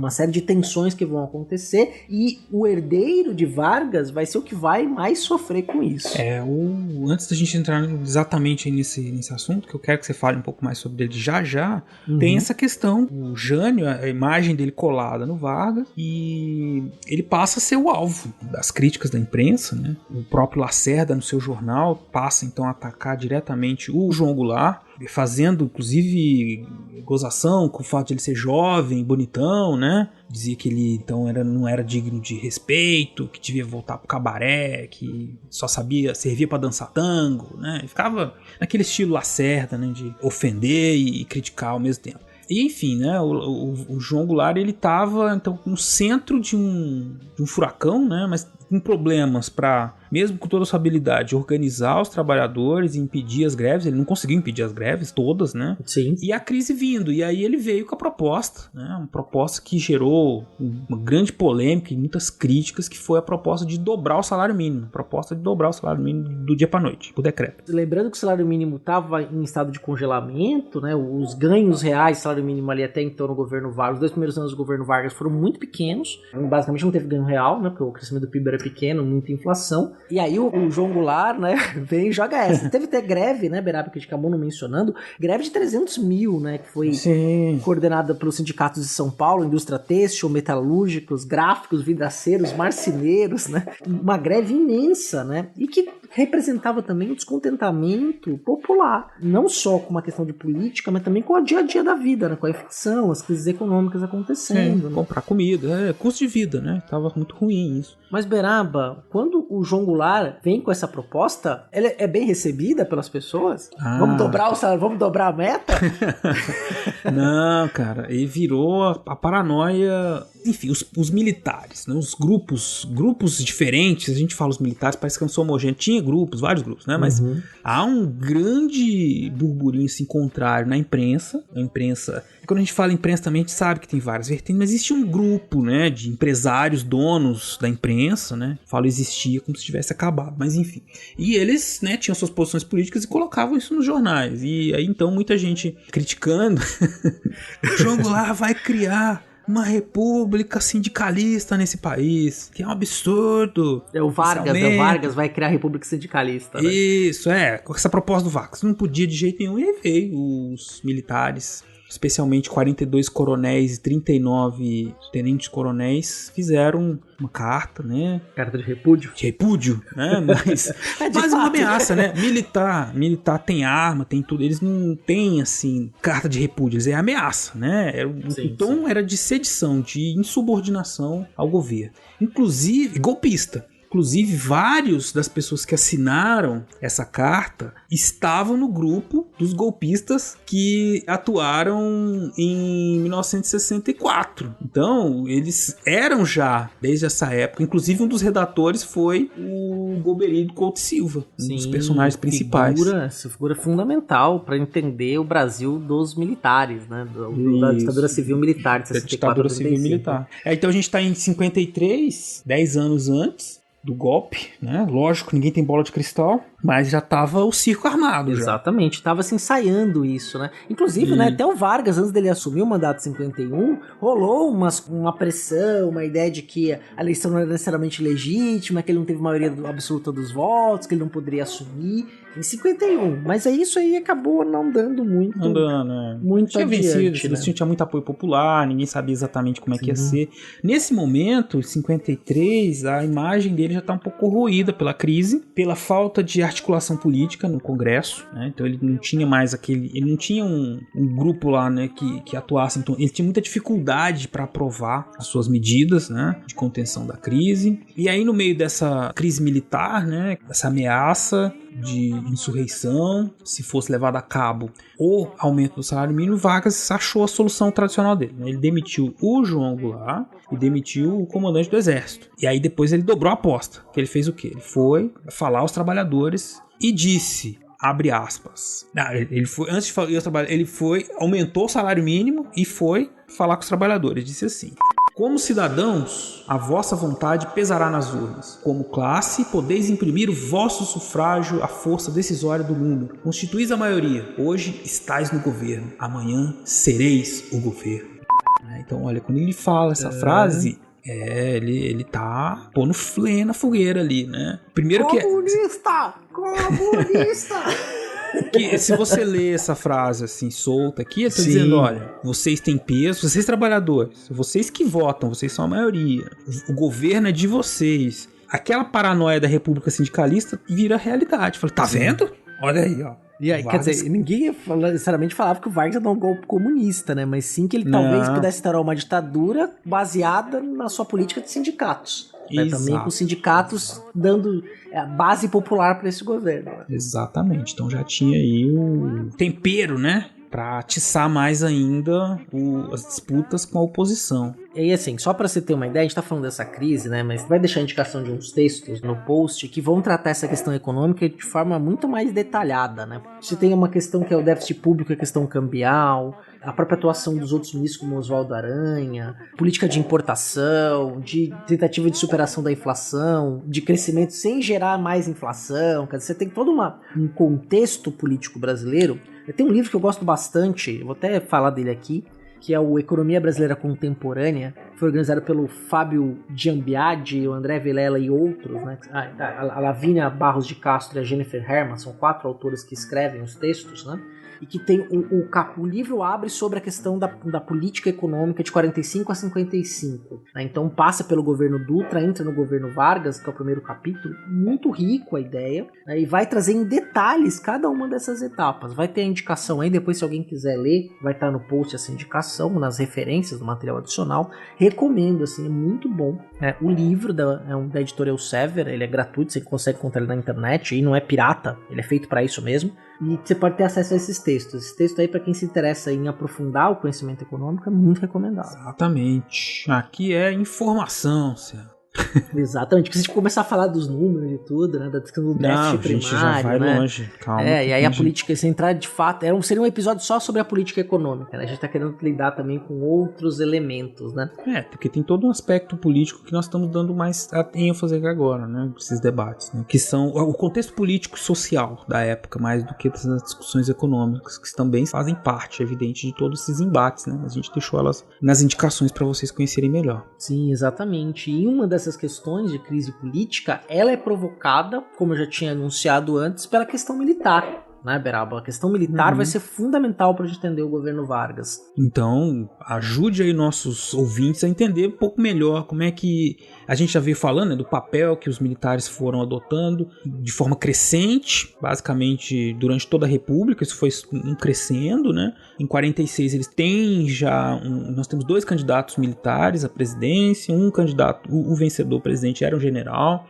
[SPEAKER 7] série de tensões que vão acontecer e o herdeiro de Vargas vai ser o que vai mais sofrer com isso.
[SPEAKER 8] Antes da gente entrar exatamente nesse assunto, que eu quero que você fale um pouco mais sobre ele já, tem essa questão, o Jânio, a imagem dele colada no Vargas, e ele passa a ser o alvo das críticas da imprensa, né? O próprio Lacerda, no seu jornal, passa então a atacar diretamente o João Goulart, fazendo inclusive gozação com o fato de ele ser jovem, bonitão, né? Dizia que ele então não era digno de respeito, que devia voltar pro cabaré, que só servia pra dançar tango, né? Ele ficava naquele estilo Lacerda, né? De ofender e criticar ao mesmo tempo. E enfim, né, o João Goulart, ele estava então no centro de um furacão, né, mas com problemas para, mesmo com toda a sua habilidade, organizar os trabalhadores e impedir as greves. Ele não conseguiu impedir as greves todas, né?
[SPEAKER 7] Sim.
[SPEAKER 8] E a crise vindo, e aí ele veio com a proposta, né, uma proposta que gerou uma grande polêmica e muitas críticas, que foi a proposta de dobrar o salário mínimo, do dia para noite, por decreto.
[SPEAKER 7] Lembrando que o salário mínimo estava em estado de congelamento, né, os ganhos reais do salário mínimo ali até então no governo Vargas, os 2 primeiros anos do governo Vargas foram muito pequenos, basicamente não teve ganho real, né, porque o crescimento do PIB era pequeno, muita inflação, e aí o João Goulart, né, vem e joga essa. Teve até greve, né, Beraba, que a gente acabou não mencionando, greve de 300 mil, né, que foi coordenada pelos sindicatos de São Paulo, indústria têxtil, metalúrgicos, gráficos, vidraceiros, marceneiros, né, uma greve imensa, né, e que representava também o descontentamento popular, não só com uma questão de política, mas também com o dia a dia da vida, né, com a inflação, as crises econômicas acontecendo.
[SPEAKER 8] Né? Comprar comida, custo de vida, né, tava muito ruim isso.
[SPEAKER 7] Mas Beraba, quando o João Goulart vem com essa proposta, ela é bem recebida pelas pessoas? Vamos dobrar o salário, vamos dobrar a meta?
[SPEAKER 8] Não, cara, ele virou a paranoia. Enfim, os militares, né, os grupos diferentes, a gente fala os militares, parece que não são homogêneos, tinha vários grupos, né, mas há um grande burburinho assim, contrário na imprensa. A imprensa, quando a gente fala imprensa também, a gente sabe que tem várias vertentes, mas existe um grupo, né, de empresários, donos da imprensa, né, falo existia como se tivesse acabado, mas enfim. E eles, né, tinham suas posições políticas e colocavam isso nos jornais, e aí então muita gente criticando, João Goulart vai criar uma república sindicalista nesse país, que é um absurdo.
[SPEAKER 7] O Vargas vai criar a república sindicalista, né?
[SPEAKER 8] Isso, com essa proposta do Vargas. Não podia de jeito nenhum, e aí veio os militares especialmente 42 coronéis e 39 tenentes coronéis, fizeram uma carta, né?
[SPEAKER 7] Carta de repúdio.
[SPEAKER 8] De repúdio, né? Mas, mas uma ameaça, né? Militar tem arma, tem tudo. Eles não têm, assim, carta de repúdio. Eles é ameaça, né? O tom era de sedição, de insubordinação ao governo. Inclusive, golpista. Inclusive, vários das pessoas que assinaram essa carta estavam no grupo dos golpistas que atuaram em 1964. Então, eles eram já, desde essa época, inclusive um dos redatores foi o Golbery Couto Silva, um dos personagens principais.
[SPEAKER 7] Essa figura fundamental para entender o Brasil dos militares, né? Da ditadura civil militar de 64
[SPEAKER 8] ditadura civil militar. Então a gente está em 53, 10 anos antes do golpe, né? Lógico, ninguém tem bola de cristal, mas já tava o circo armado.
[SPEAKER 7] Exatamente, tava se ensaiando isso, né? Inclusive, né, até o Vargas, antes dele assumir o mandato 51, rolou uma pressão, uma ideia de que a eleição não era necessariamente legítima, que ele não teve maioria absoluta dos votos, que ele não poderia assumir em 51. Mas isso aí acabou não dando muito.
[SPEAKER 8] Não dando, né?
[SPEAKER 7] Muito
[SPEAKER 8] tinha
[SPEAKER 7] adiante,
[SPEAKER 8] vencido, tinha muito apoio popular, ninguém sabia exatamente como é que ia ser. Nesse momento, 53, a imagem dele já tá um pouco corroída pela crise, pela falta de articulação política no Congresso, né? Então ele não tinha mais ele não tinha um grupo lá, né, que atuasse. Então ele tinha muita dificuldade para aprovar as suas medidas, né, de contenção da crise. E aí no meio dessa crise militar, né, essa ameaça de insurreição, se fosse levada a cabo o aumento do salário mínimo, Vargas achou a solução tradicional dele, né? Ele demitiu o João Goulart e demitiu o comandante do exército. E aí depois ele dobrou a aposta. Que ele fez o quê? Ele foi falar aos trabalhadores e disse, abre aspas, ele foi, antes de falar aos trabalhadores, ele foi, aumentou o salário mínimo e foi falar com os trabalhadores. Disse assim: como cidadãos, a vossa vontade pesará nas urnas. Como classe, podeis imprimir o vosso sufrágio à força decisória do número. Constituís a maioria. Hoje estáis no governo. Amanhã sereis o governo. Então, olha, quando ele fala essa frase, ele tá pondo lenha na fogueira ali, né? Primeiro
[SPEAKER 7] comunista!
[SPEAKER 8] Que se você ler essa frase assim, solta aqui, ele tá dizendo, olha, vocês têm peso, vocês trabalhadores, vocês que votam, vocês são a maioria, o governo é de vocês. Aquela paranoia da República Sindicalista vira realidade. Fala, tá vendo? Olha aí, ó.
[SPEAKER 7] E aí, quer dizer, ninguém necessariamente falava que o Vargas ia dar um golpe comunista, né? Mas sim que ele talvez pudesse instaurar uma ditadura baseada na sua política de sindicatos. Né? Também com os sindicatos dando base popular para esse governo. Né?
[SPEAKER 8] Exatamente. Então já tinha aí o tempero, né? Para atiçar mais ainda as disputas com a oposição.
[SPEAKER 7] E assim, só para você ter uma ideia, a gente tá falando dessa crise, né? Mas vai deixar a indicação de uns textos no post que vão tratar essa questão econômica de forma muito mais detalhada, né? Você tem uma questão que é o déficit público, a questão cambial, a própria atuação dos outros ministros como Oswaldo Aranha, política de importação, de tentativa de superação da inflação, de crescimento sem gerar mais inflação. Quer dizer, você tem todo um contexto político brasileiro. Tem um livro que eu gosto bastante, eu vou até falar dele aqui, que é o Economia Brasileira Contemporânea, foi organizado pelo Fábio Giambiadi, o André Vilela e outros, né? A Lavínia Barros de Castro e a Jennifer Herman, são 4 autores que escrevem os textos, né? E que tem o livro abre sobre a questão da política econômica de 45 a 55. Né? Então passa pelo governo Dutra, entra no governo Vargas, que é o primeiro capítulo, muito rico a ideia, né? E vai trazer em detalhes cada uma dessas etapas. Vai ter a indicação aí, depois se alguém quiser ler, vai estar no post essa indicação, nas referências do material adicional. Recomendo, assim, é muito bom. Né? O livro da editora Elsevier, ele é gratuito, você consegue encontrar ele na internet, e não é pirata, ele é feito para isso mesmo. E você pode ter acesso a esses textos. Esse texto aí, para quem se interessa em aprofundar o conhecimento econômico, é muito recomendado.
[SPEAKER 8] Exatamente. Aqui é informação, Céu.
[SPEAKER 7] Exatamente, porque se a gente começar a falar dos números e tudo, né, da questão do déficit primário,
[SPEAKER 8] já vai
[SPEAKER 7] né?
[SPEAKER 8] longe, calma.
[SPEAKER 7] E aí a política, se entrar de fato, seria um episódio só sobre a política econômica, né? A gente tá querendo lidar também com outros elementos, né?
[SPEAKER 8] Porque tem todo um aspecto político que nós estamos dando mais ênfase aqui agora, né, esses debates, né, que são o contexto político e social da época, mais do que das discussões econômicas, que também fazem parte, é evidente, de todos esses embates, né? Mas a gente deixou elas nas indicações para vocês conhecerem melhor.
[SPEAKER 7] Sim, exatamente. E uma dessas questões de crise política, ela é provocada, como eu já tinha anunciado antes, pela questão militar. né, Beraba? A questão militar vai ser fundamental para a gente entender o governo Vargas.
[SPEAKER 8] Então, ajude aí nossos ouvintes a entender um pouco melhor como é que a gente já veio falando, né, do papel que os militares foram adotando de forma crescente, basicamente durante toda a República. Isso foi crescendo, né? Em 46 eles têm já nós temos 2 candidatos militares à presidência, um candidato, o vencedor presidente era um general.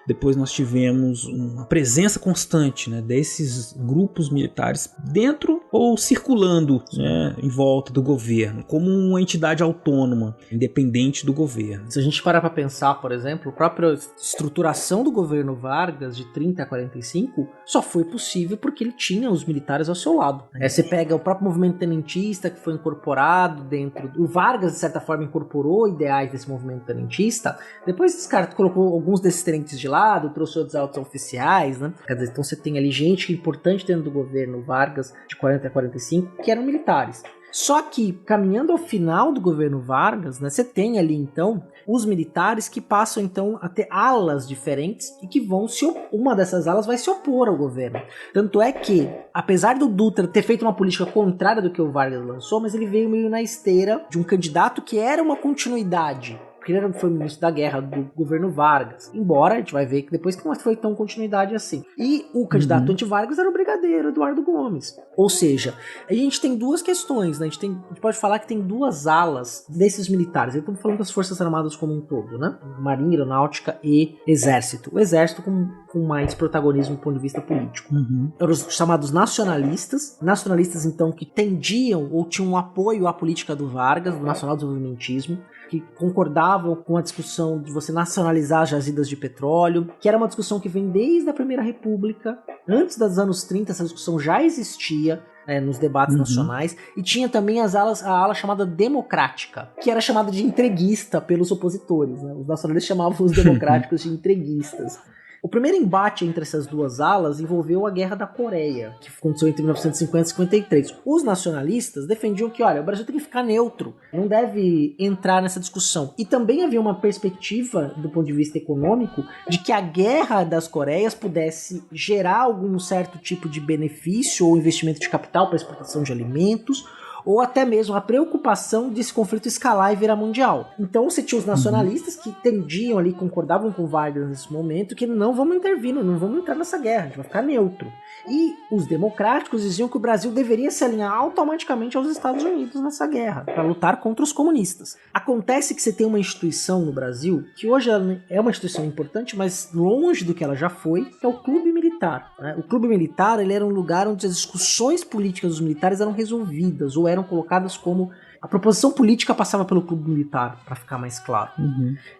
[SPEAKER 8] Depois nós tivemos uma presença constante, né, desses grupos militares dentro ou circulando, né, em volta do governo, como uma entidade autônoma, independente do governo.
[SPEAKER 7] Se a gente parar para pensar, por exemplo, a própria estruturação do governo Vargas de 30 a 45 só foi possível porque ele tinha os militares ao seu lado. Você pega o próprio movimento tenentista que foi incorporado dentro... O Vargas, de certa forma, incorporou ideais desse movimento tenentista. Depois esse cara colocou alguns desses tenentes de lado, trouxe outros altos oficiais, né? Quer dizer, então você tem ali gente importante dentro do governo Vargas de 40 a 45 que eram militares. Só que, caminhando ao final do governo Vargas, né, você tem ali, então, os militares que passam, então, a ter alas diferentes e que vão uma dessas alas vai se opor ao governo. Tanto é que, apesar do Dutra ter feito uma política contrária do que o Vargas lançou, mas ele veio meio na esteira de um candidato que era uma continuidade. Porque ele foi ministro da guerra do governo Vargas. Embora a gente vai ver que depois que não foi tão continuidade assim. E o candidato anti-Vargas era o brigadeiro Eduardo Gomes. Ou seja, a gente tem duas questões, né? A gente pode falar que tem duas alas desses militares. Estamos falando das Forças Armadas como um todo, né? Marinha, Aeronáutica e Exército. O Exército com mais protagonismo do ponto de vista político. Eram os chamados nacionalistas. Nacionalistas, então, que tendiam ou tinham um apoio à política do Vargas, do nacional-desenvolvimentismo, que concordavam com a discussão de você nacionalizar as jazidas de petróleo, que era uma discussão que vem desde a Primeira República. Antes dos anos 30, essa discussão já existia nos debates nacionais, e tinha também a ala chamada democrática, que era chamada de entreguista pelos opositores, né? Os nacionalistas chamavam os democráticos de entreguistas. O primeiro embate entre essas duas alas envolveu a Guerra da Coreia, que aconteceu entre 1950 e 53. Os nacionalistas defendiam que, olha, o Brasil tem que ficar neutro, não deve entrar nessa discussão. E também havia uma perspectiva, do ponto de vista econômico, de que a Guerra das Coreias pudesse gerar algum certo tipo de benefício ou investimento de capital para exportação de alimentos, ou até mesmo a preocupação desse conflito escalar e virar mundial. Então você tinha os nacionalistas que tendiam ali, concordavam com Vargas nesse momento, que não vamos intervir, não vamos entrar nessa guerra, a gente vai ficar neutro. E os democráticos diziam que o Brasil deveria se alinhar automaticamente aos Estados Unidos nessa guerra, para lutar contra os comunistas. Acontece que você tem uma instituição no Brasil, que hoje é uma instituição importante, mas longe do que ela já foi, que é o Clube Militar, né? O Clube Militar, ele era um lugar onde as discussões políticas dos militares eram resolvidas, ou eram colocadas como... A proposição política passava pelo Clube Militar, para ficar mais claro.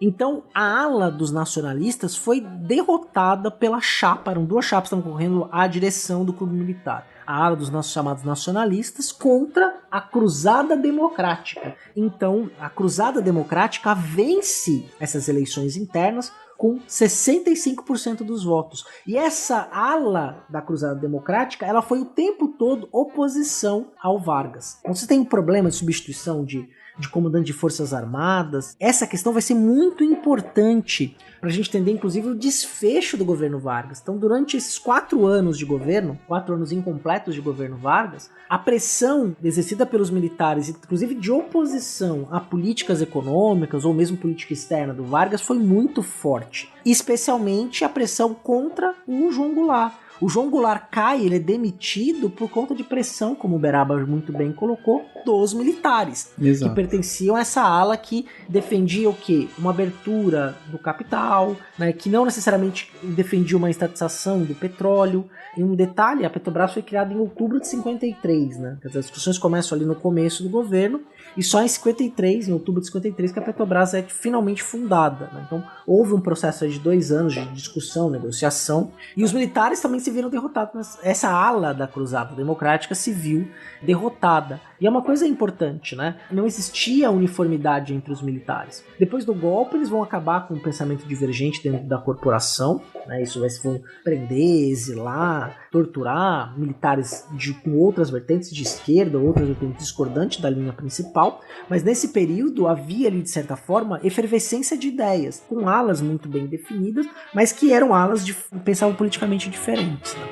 [SPEAKER 7] Então, a ala dos nacionalistas foi derrotada pela chapa, eram duas chapas que estavam concorrendo à direção do Clube Militar. A ala dos chamados nacionalistas contra a Cruzada Democrática. Então, a Cruzada Democrática vence essas eleições internas com 65% dos votos. E essa ala da Cruzada Democrática, ela foi o tempo todo oposição ao Vargas. Então você tem um problema de substituição de comandante de forças armadas. Essa questão vai ser muito importante para a gente entender, inclusive, o desfecho do governo Vargas. Então, durante esses 4 anos de governo, 4 anos incompletos de governo Vargas, a pressão exercida pelos militares, inclusive de oposição a políticas econômicas ou mesmo política externa do Vargas, foi muito forte. Especialmente a pressão contra o João Goulart. O João Goulart cai, ele é demitido por conta de pressão, como o Beraba muito bem colocou, dos militares. Exato. Que pertenciam a essa ala que defendia o quê? Uma abertura do capital, né, que não necessariamente defendia uma estatização do petróleo. E um detalhe, a Petrobras foi criada em outubro de 53, né? Quer dizer, as discussões começam ali no começo do governo, e só em 53, em outubro de 53, que a Petrobras é finalmente fundada, né? Então, houve um processo de 2 anos de discussão, negociação, e os militares também se viram derrotados. Essa ala da Cruzada Democrática se viu derrotada. E é uma coisa importante, né? Não existia uniformidade entre os militares. Depois do golpe, eles vão acabar com um pensamento divergente dentro da corporação, né? Isso vai se vão prender, exilar, torturar militares com outras vertentes de esquerda, outras vertentes discordantes da linha principal, mas nesse período havia ali, de certa forma, efervescência de ideias, com alas muito bem definidas, mas que eram alas que pensavam politicamente diferentes, né?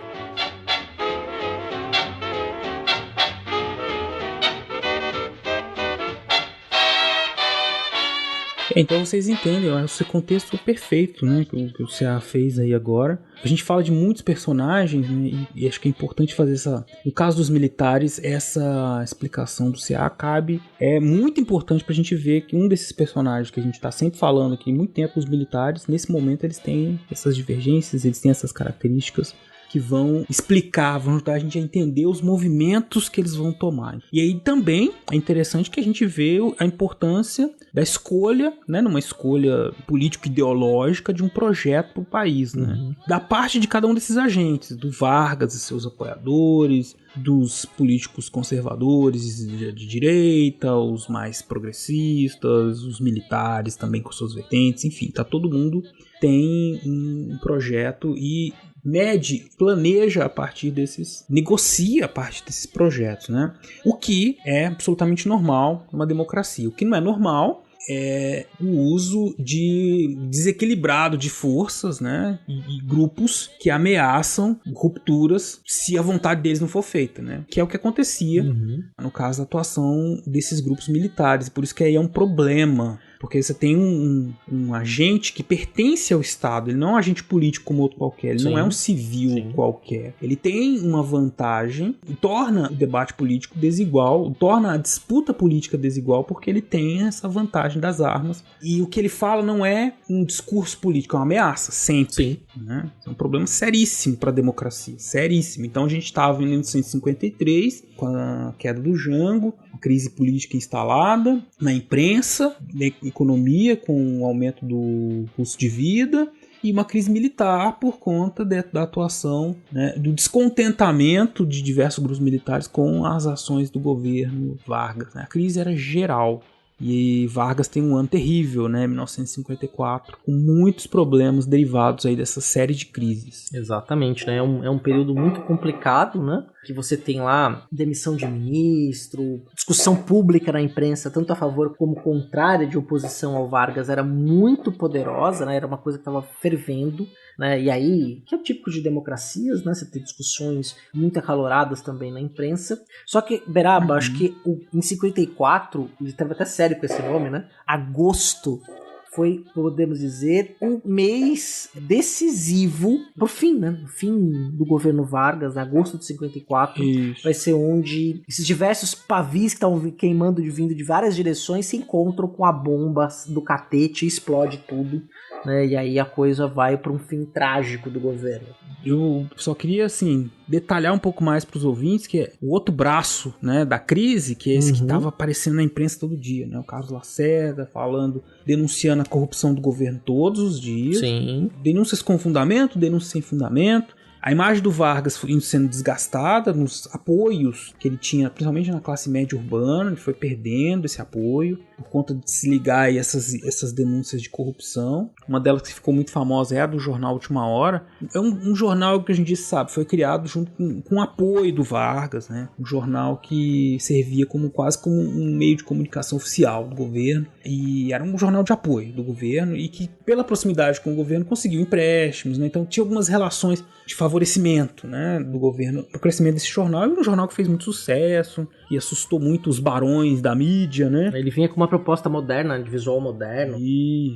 [SPEAKER 8] Então vocês entendem, esse contexto perfeito, né, que o CA fez aí agora. A gente fala de muitos personagens, né, e acho que é importante fazer no caso dos militares, essa explicação do CA é muito importante pra gente ver que um desses personagens que a gente tá sempre falando aqui há muito tempo, os militares, nesse momento eles têm essas divergências, eles têm essas características que vão explicar, vão ajudar a gente a entender os movimentos que eles vão tomar. E aí também é interessante que a gente vê a importância da escolha, né, numa escolha político-ideológica de um projeto para o país, né? Da parte de cada um desses agentes, do Vargas e seus apoiadores, dos políticos conservadores de direita, os mais progressistas, os militares também com suas vertentes, enfim, todo mundo tem um projeto e planeja a partir negocia a partir desses projetos, né? O que é absolutamente normal numa democracia. O que não é normal é o uso desequilibrado de forças, né? E grupos que ameaçam rupturas se a vontade deles não for feita, né? Que é o que acontecia no caso da atuação desses grupos militares. Por isso que aí é um problema. Porque você tem um agente que pertence ao Estado, ele não é um agente político como outro qualquer, ele não é um civil qualquer. Ele tem uma vantagem e torna o debate político desigual, torna a disputa política desigual, porque ele tem essa vantagem das armas. E o que ele fala não é um discurso político, é uma ameaça, sempre. Né? É um problema seríssimo para a democracia, seríssimo. Então a gente estava em 1953, com a queda do Jango, a crise política instalada na imprensa, na economia com o aumento do custo de vida e uma crise militar por conta da atuação, né, do descontentamento de diversos grupos militares com as ações do governo Vargas. Né? A crise era geral. E Vargas tem um ano terrível, né, 1954, com muitos problemas derivados aí dessa série de crises.
[SPEAKER 7] Exatamente, né, é um período muito complicado, né, que você tem lá demissão de ministro, discussão pública na imprensa, tanto a favor como contrária de oposição ao Vargas, era muito poderosa, né, era uma coisa que estava fervendo. Né? E aí, que é o típico de democracias, né? Você tem discussões muito acaloradas também na imprensa. Só que, Beraba, acho que em 54, ele estava até sério com esse nome, né? Agosto foi, podemos dizer, um mês decisivo pro fim, né? O fim do governo Vargas, agosto de 54, vai ser onde esses diversos pavis que estavam queimando vindo de várias direções se encontram com a bomba do catete e explode tudo. Né, e aí a coisa vai para um fim trágico do governo.
[SPEAKER 8] Eu só queria, assim, detalhar um pouco mais para os ouvintes que é o outro braço, né, da crise, que é esse que estava aparecendo na imprensa todo dia, né? O Carlos Lacerda denunciando a corrupção do governo todos os dias.
[SPEAKER 7] Sim.
[SPEAKER 8] Denúncias com fundamento, denúncias sem fundamento. A imagem do Vargas foi sendo desgastada nos apoios que ele tinha, principalmente na classe média urbana, ele foi perdendo esse apoio por conta de se ligar a essas denúncias de corrupção. Uma delas que ficou muito famosa é a do jornal Última Hora. É um jornal que a gente sabe, foi criado junto com o apoio do Vargas, né? Um jornal que servia quase como um meio de comunicação oficial do governo e era um jornal de apoio do governo e que, pela proximidade com o governo, conseguiu empréstimos, né? Então tinha algumas relações de favorecimento, né, do governo para o crescimento desse jornal. É um jornal que fez muito sucesso e assustou muito os barões da mídia, né?
[SPEAKER 7] Ele vinha com uma proposta moderna, de visual moderno.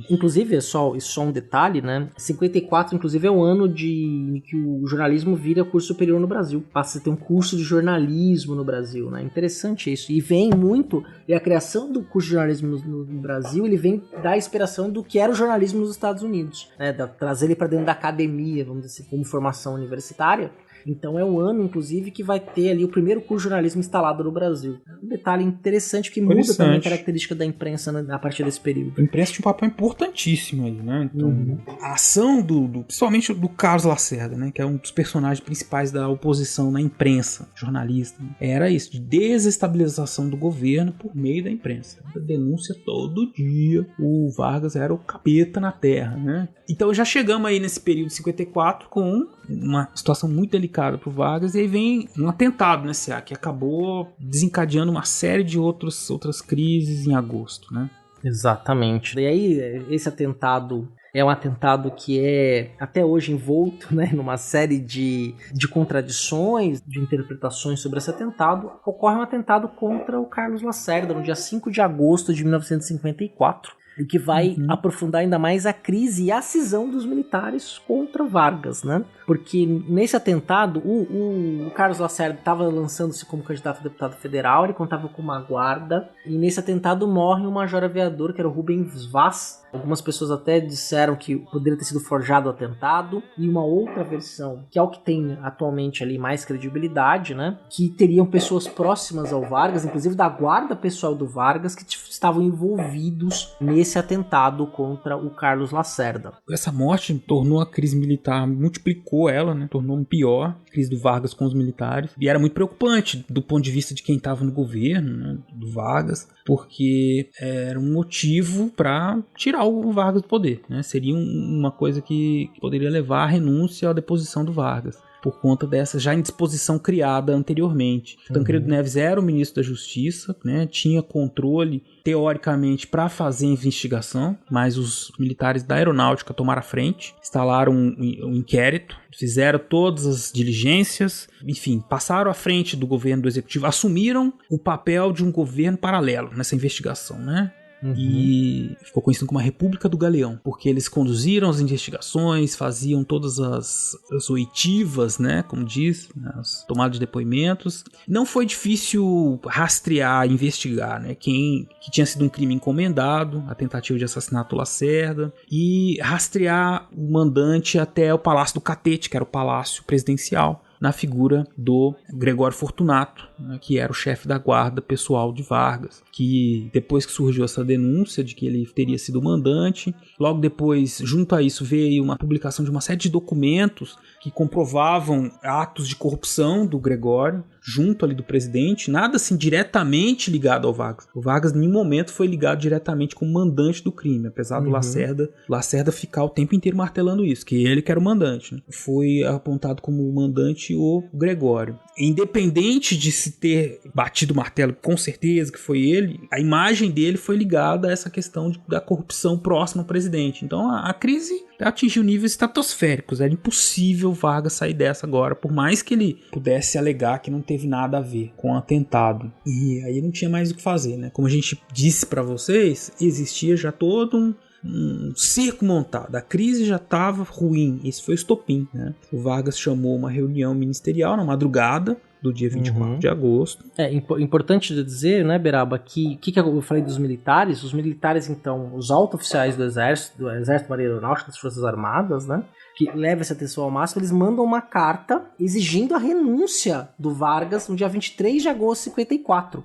[SPEAKER 7] Inclusive, só um detalhe, né? 54, inclusive, é o ano em que o jornalismo vira curso superior no Brasil. Passa a ter um curso de jornalismo no Brasil, né? Interessante isso. E vem muito, e a criação do curso de jornalismo no Brasil, ele vem da inspiração do que era o jornalismo nos Estados Unidos, né? Trazer ele para dentro da academia, vamos dizer assim, como formação universitária. Então é um ano, inclusive, que vai ter ali o primeiro curso de jornalismo instalado no Brasil. Um detalhe interessante que muda também a característica da imprensa, né, a partir desse período.
[SPEAKER 8] A imprensa tinha um papel importantíssimo aí, né? Então, a ação principalmente do Carlos Lacerda, né, que é um dos personagens principais da oposição na imprensa, jornalista, né, era isso, de desestabilização do governo por meio da imprensa. A denúncia todo dia. O Vargas era o capeta na terra, né? Então já chegamos aí nesse período de 54 com uma situação muito delicada para o Vargas, e aí vem um atentado nesse CA que acabou desencadeando uma série de outras crises em agosto, né?
[SPEAKER 7] Exatamente. E aí esse atentado é um atentado que é até hoje envolto, né, numa série de contradições, de interpretações sobre esse atentado. Ocorre um atentado contra o Carlos Lacerda no dia 5 de agosto de 1954. O que vai aprofundar ainda mais a crise e a cisão dos militares contra Vargas, né? Porque nesse atentado, o Carlos Lacerda estava lançando-se como candidato a deputado federal, ele contava com uma guarda, e nesse atentado morre um major aviador, que era o Rubens Vaz. Algumas pessoas até disseram que poderia ter sido forjado o atentado, e uma outra versão, que é o que tem atualmente ali mais credibilidade, né? Que teriam pessoas próximas ao Vargas, inclusive da guarda pessoal do Vargas, que estavam envolvidos nesse atentado contra o Carlos Lacerda.
[SPEAKER 8] Essa morte tornou a crise militar, multiplicou ela, né? Tornou pior a crise do Vargas com os militares. E era muito preocupante do ponto de vista de quem estava no governo, né? Do Vargas, porque era um motivo para tirar o Vargas do poder, né? Seria uma coisa que poderia levar à renúncia ou à deposição do Vargas, por conta dessa já indisposição criada anteriormente. Tancredo Neves era o ministro da Justiça, né, tinha controle, teoricamente, para fazer a investigação, mas os militares da Aeronáutica tomaram a frente, instalaram um inquérito, fizeram todas as diligências, enfim, passaram à frente do governo do Executivo, assumiram o papel de um governo paralelo nessa investigação, né? E ficou conhecido como a República do Galeão, porque eles conduziram as investigações, faziam todas as oitivas, né, como diz, as tomadas de depoimentos. Não foi difícil rastrear, investigar, né, que tinha sido um crime encomendado, a tentativa de assassinato do Lacerda, e rastrear o mandante até o Palácio do Catete, que era o palácio presidencial, na figura do Gregório Fortunato, né, que era o chefe da guarda pessoal de Vargas, que depois que surgiu essa denúncia de que ele teria sido o mandante, logo depois, junto a isso, veio uma publicação de uma série de documentos que comprovavam atos de corrupção do Gregório, junto ali do presidente, nada assim diretamente ligado ao Vargas. O Vargas em nenhum momento foi ligado diretamente como mandante do crime, apesar do Lacerda ficar o tempo inteiro martelando isso, que ele que era o mandante, né? Foi apontado como mandante o Gregório. Independente de se ter batido o martelo, com certeza que foi ele, a imagem dele foi ligada a essa questão da corrupção próxima ao presidente. Então a crise atingiu níveis estratosféricos, era impossível Vargas sair dessa agora, por mais que ele pudesse alegar que não teve nada a ver com o atentado. E aí não tinha mais o que fazer, né? Como a gente disse para vocês, existia já todo um circo montado, a crise já estava ruim, esse foi o estopim, né? O Vargas chamou uma reunião ministerial na madrugada do dia 24 de agosto.
[SPEAKER 7] É importante dizer, né, Beraba, que eu falei dos militares. Os militares, então, os altos oficiais do Exército, Marinha Aeronáutica, das Forças Armadas, né, que leva essa atenção ao máximo, eles mandam uma carta exigindo a renúncia do Vargas no dia 23 de agosto de 54.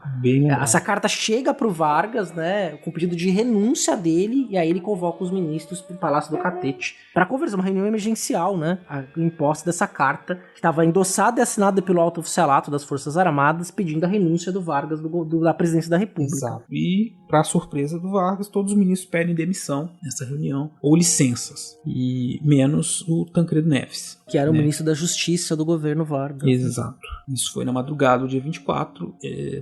[SPEAKER 7] Essa carta chega pro Vargas, né, com pedido de renúncia dele, e aí ele convoca os ministros pro Palácio do Catete para conversar, uma reunião emergencial, né, imposta dessa carta, que estava endossada e assinada pelo alto oficialato das Forças Armadas, pedindo a renúncia do Vargas da presidência da República.
[SPEAKER 8] Exato. E, para surpresa do Vargas, todos os ministros pedem demissão nessa reunião, ou licenças, e menos o Tancredo Neves,
[SPEAKER 7] que era o ministro da Justiça do governo Vargas.
[SPEAKER 8] Exato. Isso foi na madrugada do dia 24.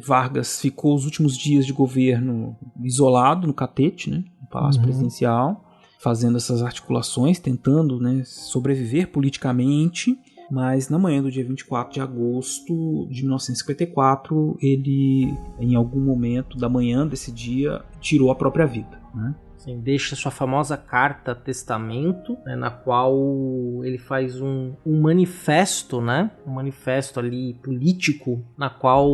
[SPEAKER 8] Vargas ficou os últimos dias de governo isolado no Catete, né, no Palácio Presidencial, fazendo essas articulações, tentando, né, sobreviver politicamente. Mas na manhã do dia 24 de agosto de 1954, ele, em algum momento da manhã desse dia, tirou a própria vida, né?
[SPEAKER 7] Sim, deixa sua famosa carta testamento, né, na qual ele faz um manifesto, né? Um manifesto ali político, na qual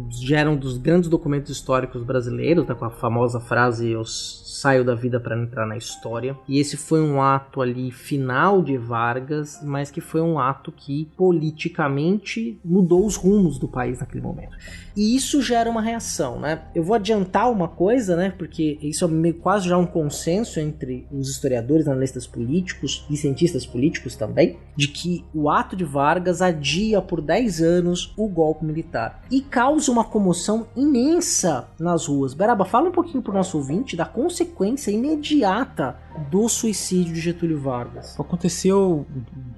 [SPEAKER 7] gera um dos grandes documentos históricos brasileiros, né, com a famosa frase "eu saio da vida para entrar na história". E esse foi um ato ali final de Vargas, mas que foi um ato que politicamente mudou os rumos do país naquele momento. E isso gera uma reação, né? Eu vou adiantar uma coisa, né? Porque isso é meio, quase já um consenso entre os historiadores, analistas políticos e cientistas políticos também, de que o ato de Vargas adia por 10 anos o golpe militar e causa uma comoção imensa nas ruas. Beraba, fala um pouquinho pro nosso ouvinte da consequência imediata do suicídio de Getúlio Vargas.
[SPEAKER 8] Aconteceu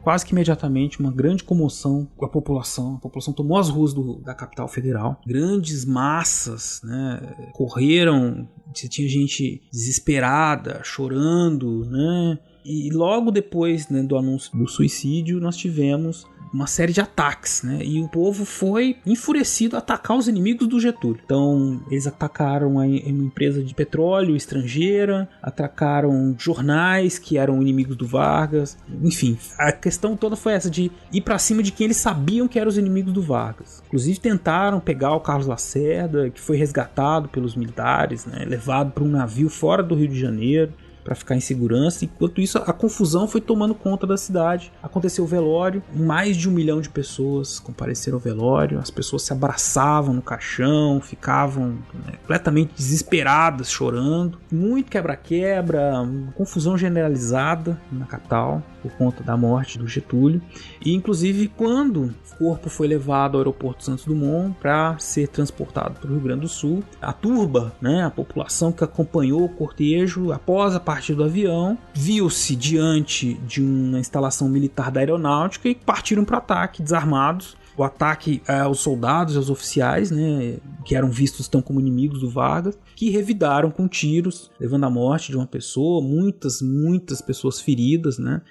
[SPEAKER 8] quase que imediatamente uma grande comoção com a população tomou as ruas da capital federal, grandes massas, né, correram, tinha gente desesperada, chorando, né, e logo depois, né, do anúncio do suicídio nós tivemos uma série de ataques, né? E o povo foi enfurecido a atacar os inimigos do Getúlio. Então, eles atacaram uma empresa de petróleo estrangeira, atacaram jornais que eram inimigos do Vargas. Enfim, a questão toda foi essa de ir pra cima de quem eles sabiam que eram os inimigos do Vargas. Inclusive, tentaram pegar o Carlos Lacerda, que foi resgatado pelos militares, né? Levado para um navio fora do Rio de Janeiro para ficar em segurança. Enquanto isso, a confusão foi tomando conta da cidade. Aconteceu o velório, mais de 1 milhão de pessoas compareceram ao velório, as pessoas se abraçavam no caixão, ficavam completamente desesperadas, chorando. Muito quebra-quebra, confusão generalizada na capital por conta da morte do Getúlio. E inclusive quando o corpo foi levado ao aeroporto Santos Dumont para ser transportado para o Rio Grande do Sul, a turba, né, a população que acompanhou o cortejo após a partida do avião, viu-se diante de uma instalação militar da aeronáutica e partiram para o ataque desarmados. O ataque aos soldados e aos oficiais, né, que eram vistos tão como inimigos do Vargas, que revidaram com tiros, levando à morte de uma pessoa, muitas pessoas feridas, né,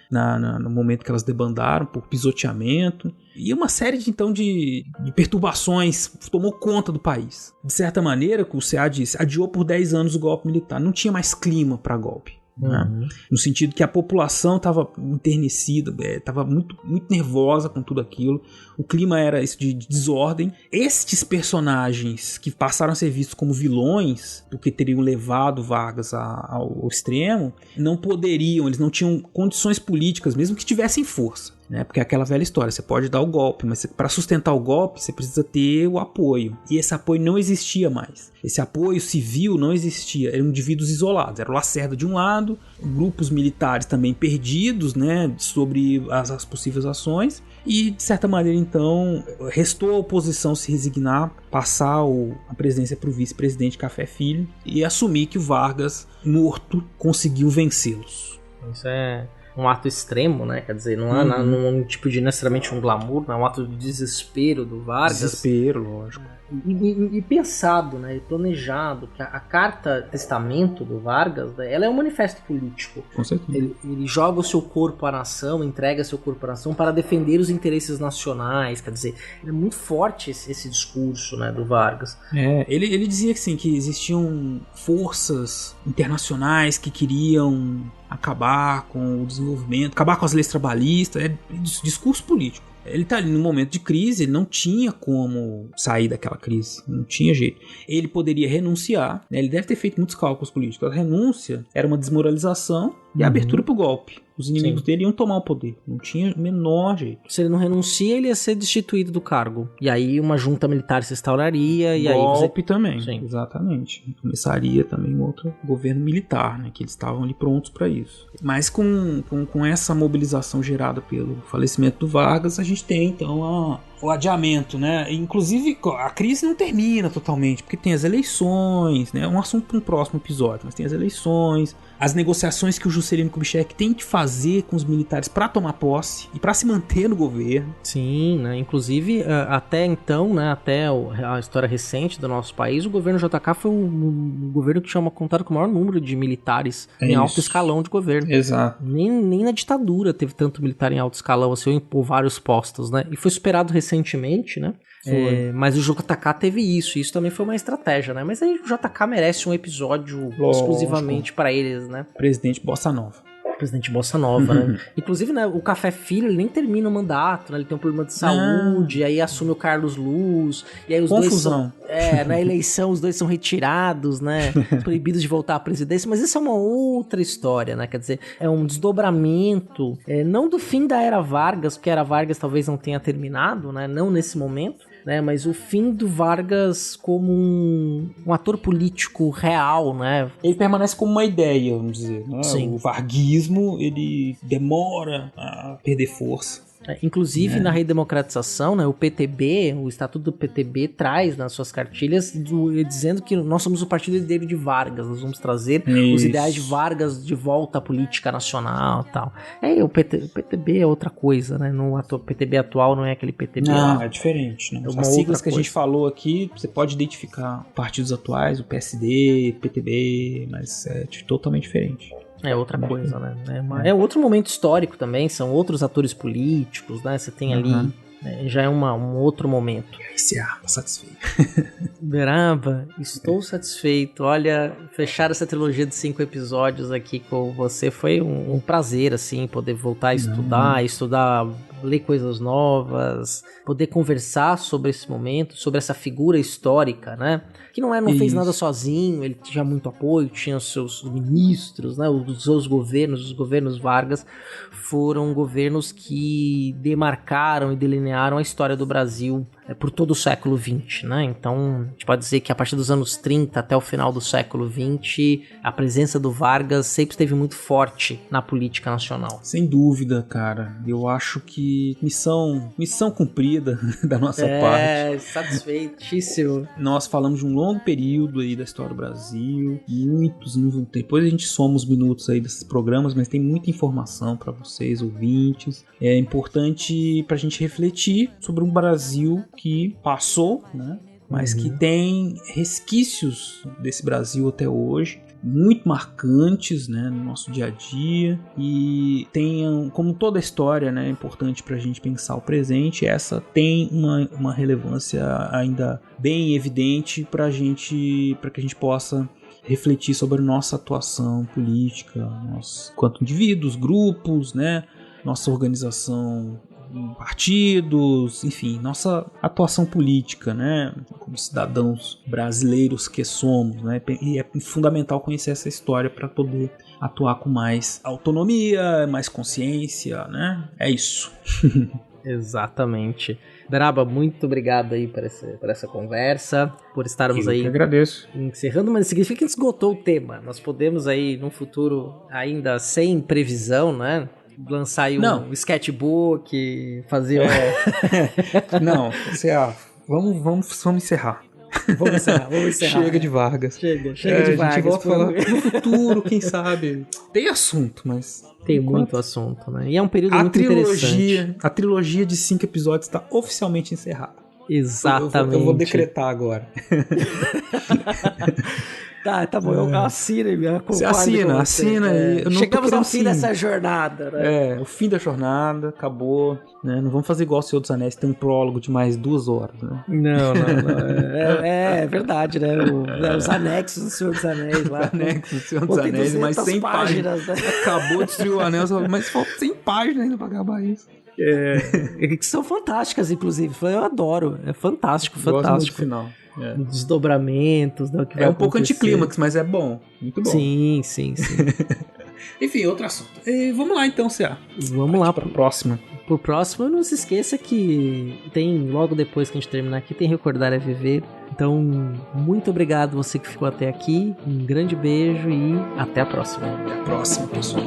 [SPEAKER 8] no momento que elas debandaram por pisoteamento. E uma série de perturbações tomou conta do país. De certa maneira, o CA disse, adiou por 10 anos o golpe militar. Não tinha mais clima para golpe. Né? No sentido que a população estava enternecida, estava muito nervosa com tudo aquilo. O clima era isso de desordem. Estes personagens que passaram a ser vistos como vilões, porque teriam levado Vargas ao extremo, não poderiam, eles não tinham condições políticas, mesmo que tivessem força. Né? Porque é aquela velha história, você pode dar o golpe, mas para sustentar o golpe você precisa ter o apoio, e esse apoio não existia mais, esse apoio civil não existia, eram indivíduos isolados, era o Lacerda de um lado, grupos militares também perdidos, né, sobre as possíveis ações, e de certa maneira então restou a oposição se resignar, passar a presidência para o vice-presidente Café Filho e assumir que o Vargas, morto, conseguiu vencê-los.
[SPEAKER 7] Isso é um ato extremo, né? Quer dizer, não há um tipo de necessariamente um glamour, mas é um ato de desespero do Vargas.
[SPEAKER 8] Desespero, lógico.
[SPEAKER 7] E pensado, né? E planejado, que a carta testamento do Vargas, né, ela é um manifesto político.
[SPEAKER 8] Com certeza.
[SPEAKER 7] Ele joga o seu corpo à nação, entrega seu corpo à nação para defender os interesses nacionais. Quer dizer, é muito forte esse discurso, né, do Vargas.
[SPEAKER 8] Ele dizia que sim, que existiam forças internacionais que queriam acabar com o desenvolvimento, acabar com as leis trabalhistas, discurso político. Ele está ali num momento de crise, ele não tinha como sair daquela crise, não tinha jeito. Ele poderia renunciar, né? Ele deve ter feito muitos cálculos políticos. A renúncia era uma desmoralização e a abertura para o golpe. Os inimigos dele iam tomar o poder, não tinha o menor jeito.
[SPEAKER 7] Se ele não renuncia, ele ia ser destituído do cargo. E aí uma junta militar se instauraria. E
[SPEAKER 8] golpe
[SPEAKER 7] aí
[SPEAKER 8] também, exatamente. Começaria também um outro governo militar, né, que eles estavam ali prontos para isso. Mas com essa mobilização gerada pelo falecimento do Vargas, a gente tem então o adiamento, né? Inclusive a crise não termina totalmente, porque tem as eleições, né? É um assunto para um próximo episódio, mas tem as eleições, as negociações que o Juscelino Kubitschek tem que fazer com os militares para tomar posse e para se manter no governo.
[SPEAKER 7] Sim, né? Inclusive até então, né? Até a história recente do nosso país, o governo JK foi o governo que tinha contado com o maior número de militares em alto escalão de governo.
[SPEAKER 8] Exato.
[SPEAKER 7] Nem na ditadura teve tanto militar em alto escalão, assim, por vários postos, né? E foi superado recentemente, né? Mas o JK teve isso, e isso também foi uma estratégia, né? Mas aí o JK merece um episódio exclusivamente para eles, né?
[SPEAKER 8] Presidente Bossa Nova.
[SPEAKER 7] Presidente Bossa Nova, né? Inclusive, né, o Café Filho, ele nem termina o mandato, né? Ele tem um problema de saúde, aí assume o Carlos Luz, e aí os
[SPEAKER 8] confusão.
[SPEAKER 7] dois na eleição os dois são retirados, né? Proibidos de voltar à presidência, mas isso é uma outra história, né? Quer dizer, é um desdobramento, não do fim da Era Vargas, porque a Era Vargas talvez não tenha terminado, né? Não nesse momento, né, mas o fim do Vargas como um ator político real, né?
[SPEAKER 8] Ele permanece como uma ideia, vamos dizer, né?
[SPEAKER 7] Sim.
[SPEAKER 8] O varguismo, ele demora a perder força.
[SPEAKER 7] Inclusive, na redemocratização, né, o PTB, o Estatuto do PTB traz nas suas cartilhas dizendo que nós somos o partido herdeiro de Vargas, nós vamos trazer os ideais de Vargas de volta à política nacional e tal. O PTB é outra coisa, né? O PTB atual não é aquele PTB.
[SPEAKER 8] Não, é diferente. Né? As siglas que a gente falou aqui, você pode identificar partidos atuais, o PSD, PTB, mas é totalmente diferente.
[SPEAKER 7] É outra coisa, né? É outro momento histórico também, são outros atores políticos, né? Você tem ali, já é um outro momento.
[SPEAKER 8] Tá satisfeito.
[SPEAKER 7] Beraba, estou satisfeito. Olha, fechar essa trilogia de 5 episódios aqui com você foi um prazer, assim, poder voltar a estudar, ler coisas novas, poder conversar sobre esse momento, sobre essa figura histórica, né? Que não fez nada sozinho, ele tinha muito apoio, tinha os seus ministros, né? Os seus governos, os governos Vargas foram governos que demarcaram e delinearam a história do Brasil por todo o século XX, né? Então, a gente pode dizer que a partir dos anos 30 até o final do século XX, a presença do Vargas sempre esteve muito forte na política nacional.
[SPEAKER 8] Sem dúvida, cara. Eu acho que missão cumprida da nossa parte.
[SPEAKER 7] Satisfeitíssimo.
[SPEAKER 8] Nós falamos de um longo período aí da história do Brasil, depois a gente soma os minutos aí desses programas, mas tem muita informação para vocês, ouvintes. É importante pra gente refletir sobre um Brasil que passou, né? Mas que tem resquícios desse Brasil até hoje, muito marcantes, né, no nosso dia a dia, e tem, como toda a história, né, é importante para a gente pensar o presente, essa tem uma relevância ainda bem evidente para que a gente possa refletir sobre a nossa atuação política, nós, quanto indivíduos, grupos, né, nossa organização em partidos, enfim, nossa atuação política, né, como cidadãos brasileiros que somos, né, e é fundamental conhecer essa história para poder atuar com mais autonomia, mais consciência, né, é isso.
[SPEAKER 7] Exatamente. Beraba, muito obrigado aí por essa conversa, por estarmos aí.
[SPEAKER 8] Eu que agradeço.
[SPEAKER 7] Encerrando, mas significa que esgotou o tema. Nós podemos aí, num futuro ainda sem previsão, né, lançar aí um sketchbook, fazer...
[SPEAKER 8] Não, vamos encerrar.
[SPEAKER 7] Vamos encerrar.
[SPEAKER 8] Chega de Vargas.
[SPEAKER 7] Chega de Vargas.
[SPEAKER 8] A gente volta a falar no futuro, quem sabe. Tem assunto, mas...
[SPEAKER 7] Tem muito assunto, né? E é um período muito interessante.
[SPEAKER 8] A trilogia de 5 episódios está oficialmente encerrada.
[SPEAKER 7] Exatamente.
[SPEAKER 8] Eu vou decretar agora.
[SPEAKER 7] Tá bom, eu assino.
[SPEAKER 8] Você assina aí.
[SPEAKER 7] Chegamos ao fim dessa jornada, né?
[SPEAKER 8] O fim da jornada, acabou. Né? Não vamos fazer igual o Senhor dos Anéis, tem um prólogo de mais 2 horas, né?
[SPEAKER 7] Não. É verdade, né? Os anexos do Senhor dos Anéis lá.
[SPEAKER 8] Os anexos do Senhor dos Anéis, mais 100 páginas. Né? Acabou de destruir o anel, mas falta 100 páginas ainda pra acabar isso.
[SPEAKER 7] Que são fantásticas, inclusive. Eu adoro. É fantástico.
[SPEAKER 8] Gosto muito do final.
[SPEAKER 7] Desdobramentos, né, que vai
[SPEAKER 8] um pouco anticlímax, mas é bom. Muito bom.
[SPEAKER 7] Sim.
[SPEAKER 8] Enfim, outro assunto. Vamos lá então, C.A.
[SPEAKER 7] Vamos lá
[SPEAKER 8] para a próxima.
[SPEAKER 7] Pro próximo, não se esqueça que tem, logo depois que a gente terminar aqui, tem Recordar é Viver. Então, muito obrigado você que ficou até aqui. Um grande beijo e até a próxima.
[SPEAKER 8] Até a próxima, pessoal.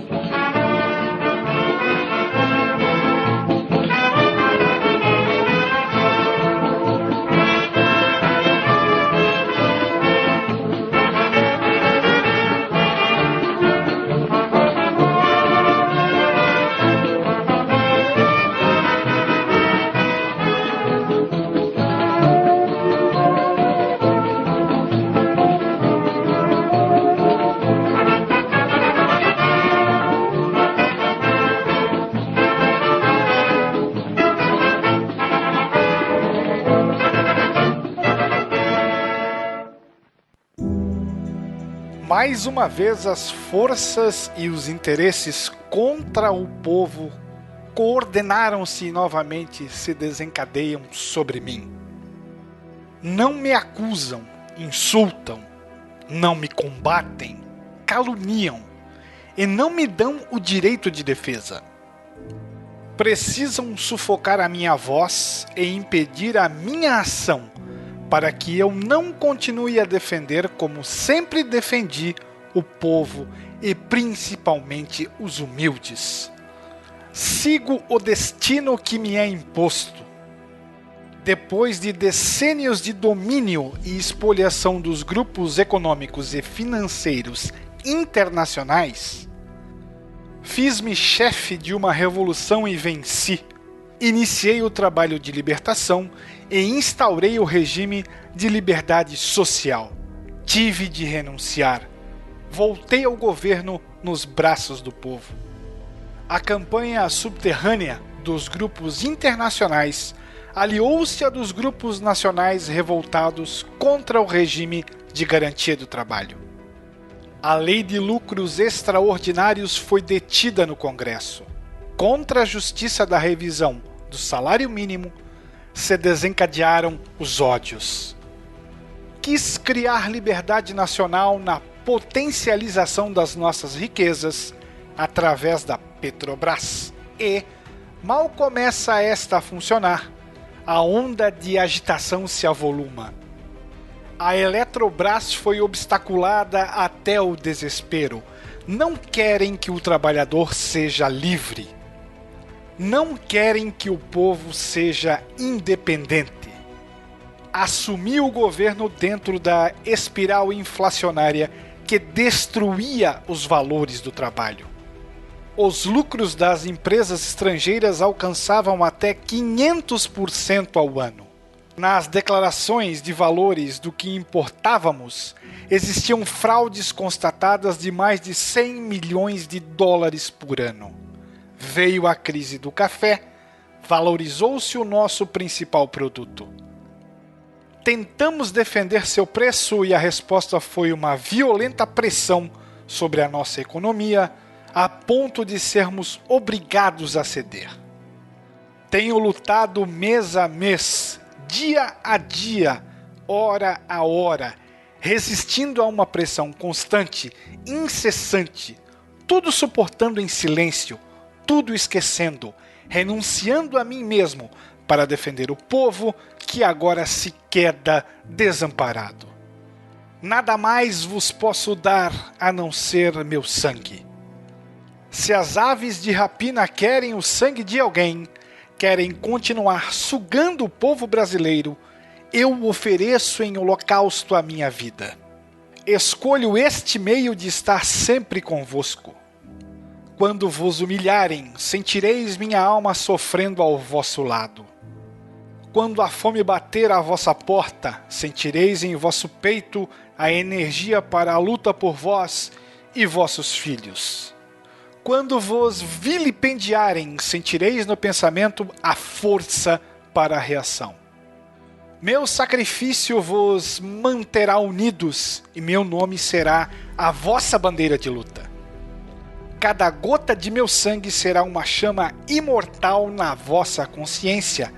[SPEAKER 10] Mais uma vez as forças e os interesses contra o povo coordenaram-se e novamente se desencadeiam sobre mim. Não me acusam, insultam, não me combatem, caluniam e não me dão o direito de defesa. Precisam sufocar a minha voz e impedir a minha ação para que eu não continue a defender como sempre defendi o povo e principalmente os humildes. Sigo o destino que me é imposto. Depois de decênios de domínio e expoliação dos grupos econômicos e financeiros internacionais, fiz-me chefe de uma revolução e venci. Iniciei o trabalho de libertação e instaurei o regime de liberdade social. Tive de renunciar. voltei ao governo nos braços do povo. A campanha subterrânea dos grupos internacionais aliou-se a dos grupos nacionais revoltados contra o regime de garantia do trabalho. A lei de lucros extraordinários foi detida no Congresso. Contra a justiça da revisão do salário mínimo, se desencadearam os ódios. Quis criar liberdade nacional na potencialização das nossas riquezas através da Petrobras e, mal começa esta a funcionar, a onda de agitação se avoluma. A Eletrobras foi obstaculada até o desespero. Não querem que o trabalhador seja livre. Não querem que o povo seja independente. Assumir o governo dentro da espiral inflacionária que destruía os valores do trabalho. Os lucros das empresas estrangeiras alcançavam até 500% ao ano. Nas declarações de valores do que importávamos, existiam fraudes constatadas de mais de 100 milhões de dólares por ano. Veio a crise do café, valorizou-se o nosso principal produto. Tentamos defender seu preço e a resposta foi uma violenta pressão sobre a nossa economia, a ponto de sermos obrigados a ceder. Tenho lutado mês a mês, dia a dia, hora a hora, resistindo a uma pressão constante, incessante, tudo suportando em silêncio, tudo esquecendo, renunciando a mim mesmo para defender o povo que agora se queda desamparado. Nada mais vos posso dar a não ser meu sangue. Se as aves de rapina querem o sangue de alguém, querem continuar sugando o povo brasileiro, eu ofereço em holocausto a minha vida. Escolho este meio de estar sempre convosco. Quando vos humilharem, sentireis minha alma sofrendo ao vosso lado. Quando a fome bater à vossa porta, sentireis em vosso peito a energia para a luta por vós e vossos filhos. Quando vos vilipendiarem, sentireis no pensamento a força para a reação. Meu sacrifício vos manterá unidos e meu nome será a vossa bandeira de luta. Cada gota de meu sangue será uma chama imortal na vossa consciência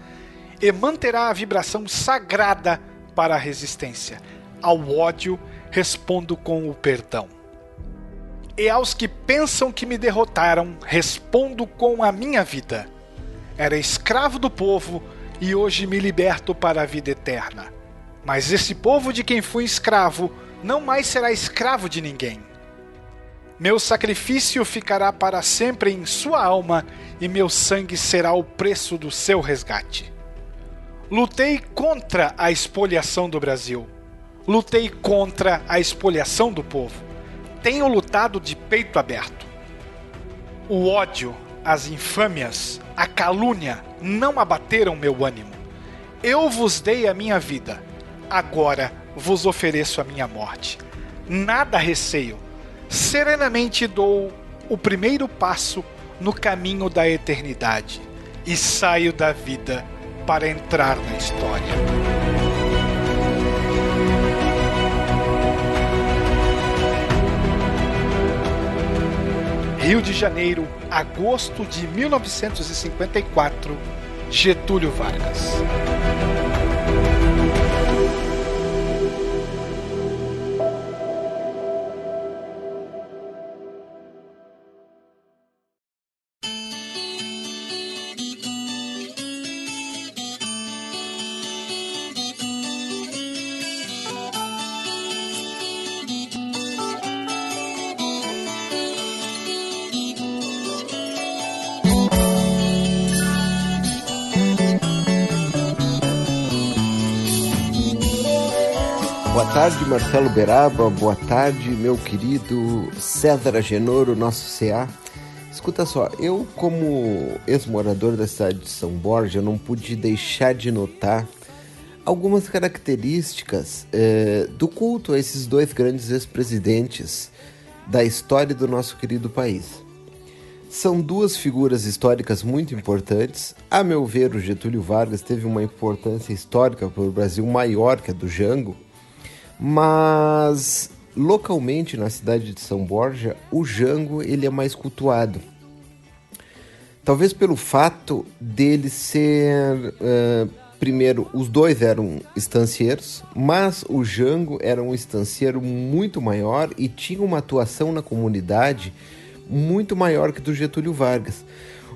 [SPEAKER 10] e manterá a vibração sagrada para a resistência. Ao ódio, respondo com o perdão. E aos que pensam que me derrotaram, respondo com a minha vida. Era escravo do povo e hoje me liberto para a vida eterna. Mas esse povo de quem fui escravo não mais será escravo de ninguém. Meu sacrifício ficará para sempre em sua alma e meu sangue será o preço do seu resgate. Lutei contra a espoliação do Brasil. Lutei contra a espoliação do povo. Tenho lutado de peito aberto. O ódio, as infâmias, a calúnia não abateram meu ânimo. Eu vos dei a minha vida, agora vos ofereço a minha morte. Nada receio, serenamente dou o primeiro passo no caminho da eternidade e saio da vida para entrar na história. Rio de Janeiro, agosto de 1954, Getúlio Vargas.
[SPEAKER 5] Boa tarde, Marcelo Beraba. Boa tarde, meu querido César Agenoro, nosso CA. Escuta só, eu como ex-morador da cidade de São Borja, não pude deixar de notar algumas características do culto a esses dois grandes ex-presidentes da história do nosso querido país. São duas figuras históricas muito importantes. A meu ver, o Getúlio Vargas teve uma importância histórica para o Brasil maior que a do Jango, mas localmente na cidade de São Borja, o Jango ele é mais cultuado. Talvez pelo fato dele ser... primeiro, os dois eram estancieiros, mas o Jango era um estancieiro muito maior e tinha uma atuação na comunidade muito maior que do Getúlio Vargas.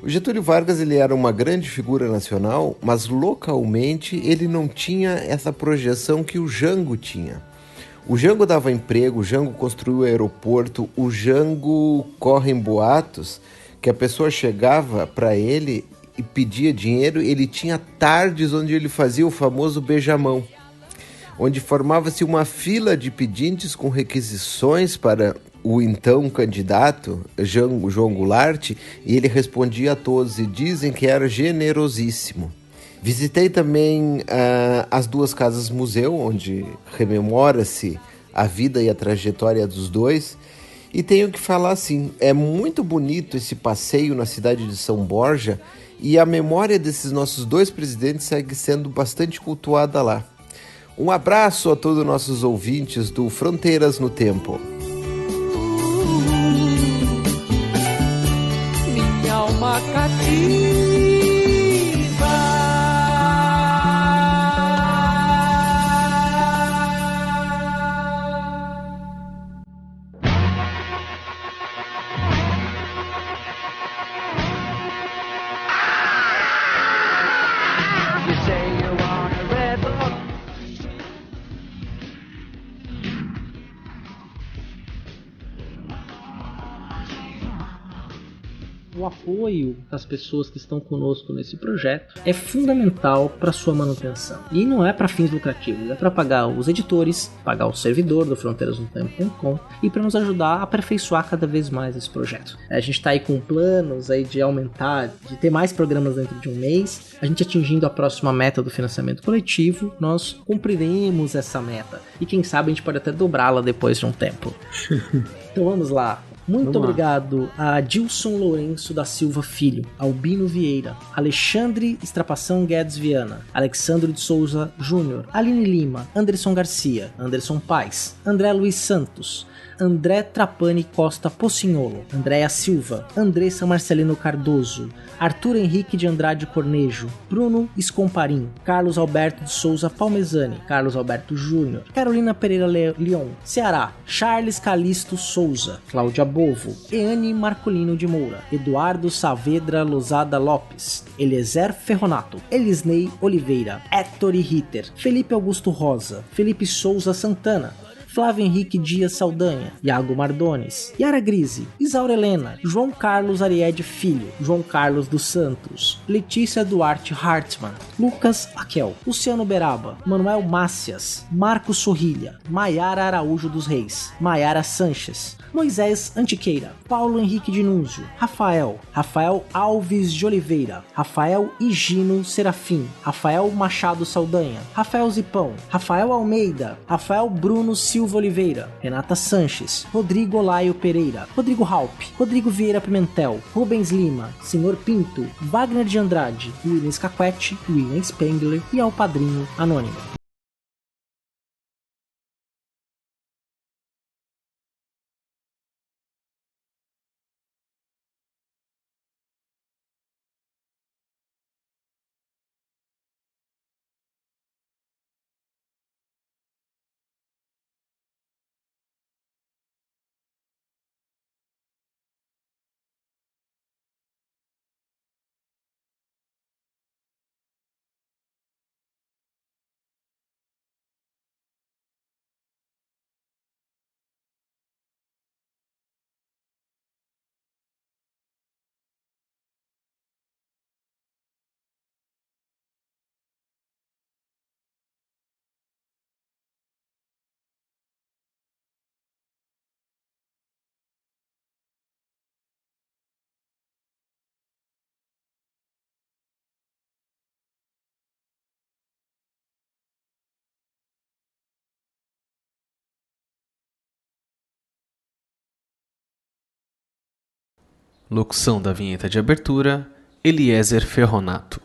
[SPEAKER 5] O Getúlio Vargas ele era uma grande figura nacional, mas localmente ele não tinha essa projeção que o Jango tinha. O Jango dava emprego, o Jango construiu o aeroporto, o Jango correm boatos que a pessoa chegava para ele e pedia dinheiro, ele tinha tardes onde ele fazia o famoso beijamão, onde formava-se uma fila de pedintes com requisições para o então candidato João Goulart, e ele respondia a todos e dizem que era generosíssimo. Visitei também as duas casas museu, onde rememora-se a vida e a trajetória dos dois, e tenho que falar assim, é muito bonito esse passeio na cidade de São Borja, e a memória desses nossos dois presidentes segue sendo bastante cultuada lá. Um abraço a todos os nossos ouvintes do Fronteiras no Tempo.
[SPEAKER 1] Minha alma cativa.
[SPEAKER 7] O apoio das pessoas que estão conosco nesse projeto é fundamental para sua manutenção. E não é para fins lucrativos, é para pagar os editores, pagar o servidor do fronteirasnotempo.com e para nos ajudar a aperfeiçoar cada vez mais esse projeto. A gente está aí com planos aí de aumentar, de ter mais programas dentro de um mês. A gente atingindo a próxima meta do financiamento coletivo, nós cumpriremos essa meta. E quem sabe a gente pode até dobrá-la depois de um tempo. Então vamos lá. Muito obrigado a Dilson Lourenço da Silva Filho, Albino Vieira, Alexandre Estrapação Guedes Viana, Alexandre de Souza Júnior, Aline Lima, Anderson Garcia, Anderson Paes, André Luiz Santos, André Trapani Costa Pocinholo, Andréa Silva, Andressa Marcelino Cardoso, Arthur Henrique de Andrade Cornejo, Bruno Escomparim, Carlos Alberto de Souza Palmezani, Carlos Alberto Júnior, Carolina Pereira Leon, Ceará, Charles Calisto Souza, Cláudia Bovo, Eane Marcolino de Moura, Eduardo Saavedra Lozada Lopes, Eliezer Ferronato, Elisnei Oliveira, Héctor Ritter, Felipe Augusto Rosa, Felipe Souza Santana, Flávio Henrique Dias Saldanha, Iago Mardones, Yara Grise, Isaura Helena, João Carlos Ariede Filho, João Carlos dos Santos, Letícia Duarte Hartmann, Lucas Aquel, Luciano Beraba, Manuel Mácias, Marcos Sorrilha, Maiara Araújo dos Reis, Maiara Sanches, Moisés Antiqueira, Paulo Henrique de Núncio, Rafael Alves de Oliveira, Rafael Higino Serafim, Rafael Machado Saldanha, Rafael Zipão, Rafael Almeida, Rafael Bruno Silva Oliveira, Renata Sanches, Rodrigo Olaio Pereira, Rodrigo Halp, Rodrigo Vieira Pimentel, Rubens Lima, Senhor Pinto, Wagner de Andrade, William Scaquetti, William Spengler e ao Padrinho Anônimo.
[SPEAKER 11] Locução da vinheta de abertura, Eliezer Ferronato.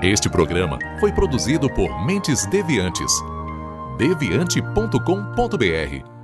[SPEAKER 12] Este programa foi produzido por Mentes Deviantes. deviante.com.br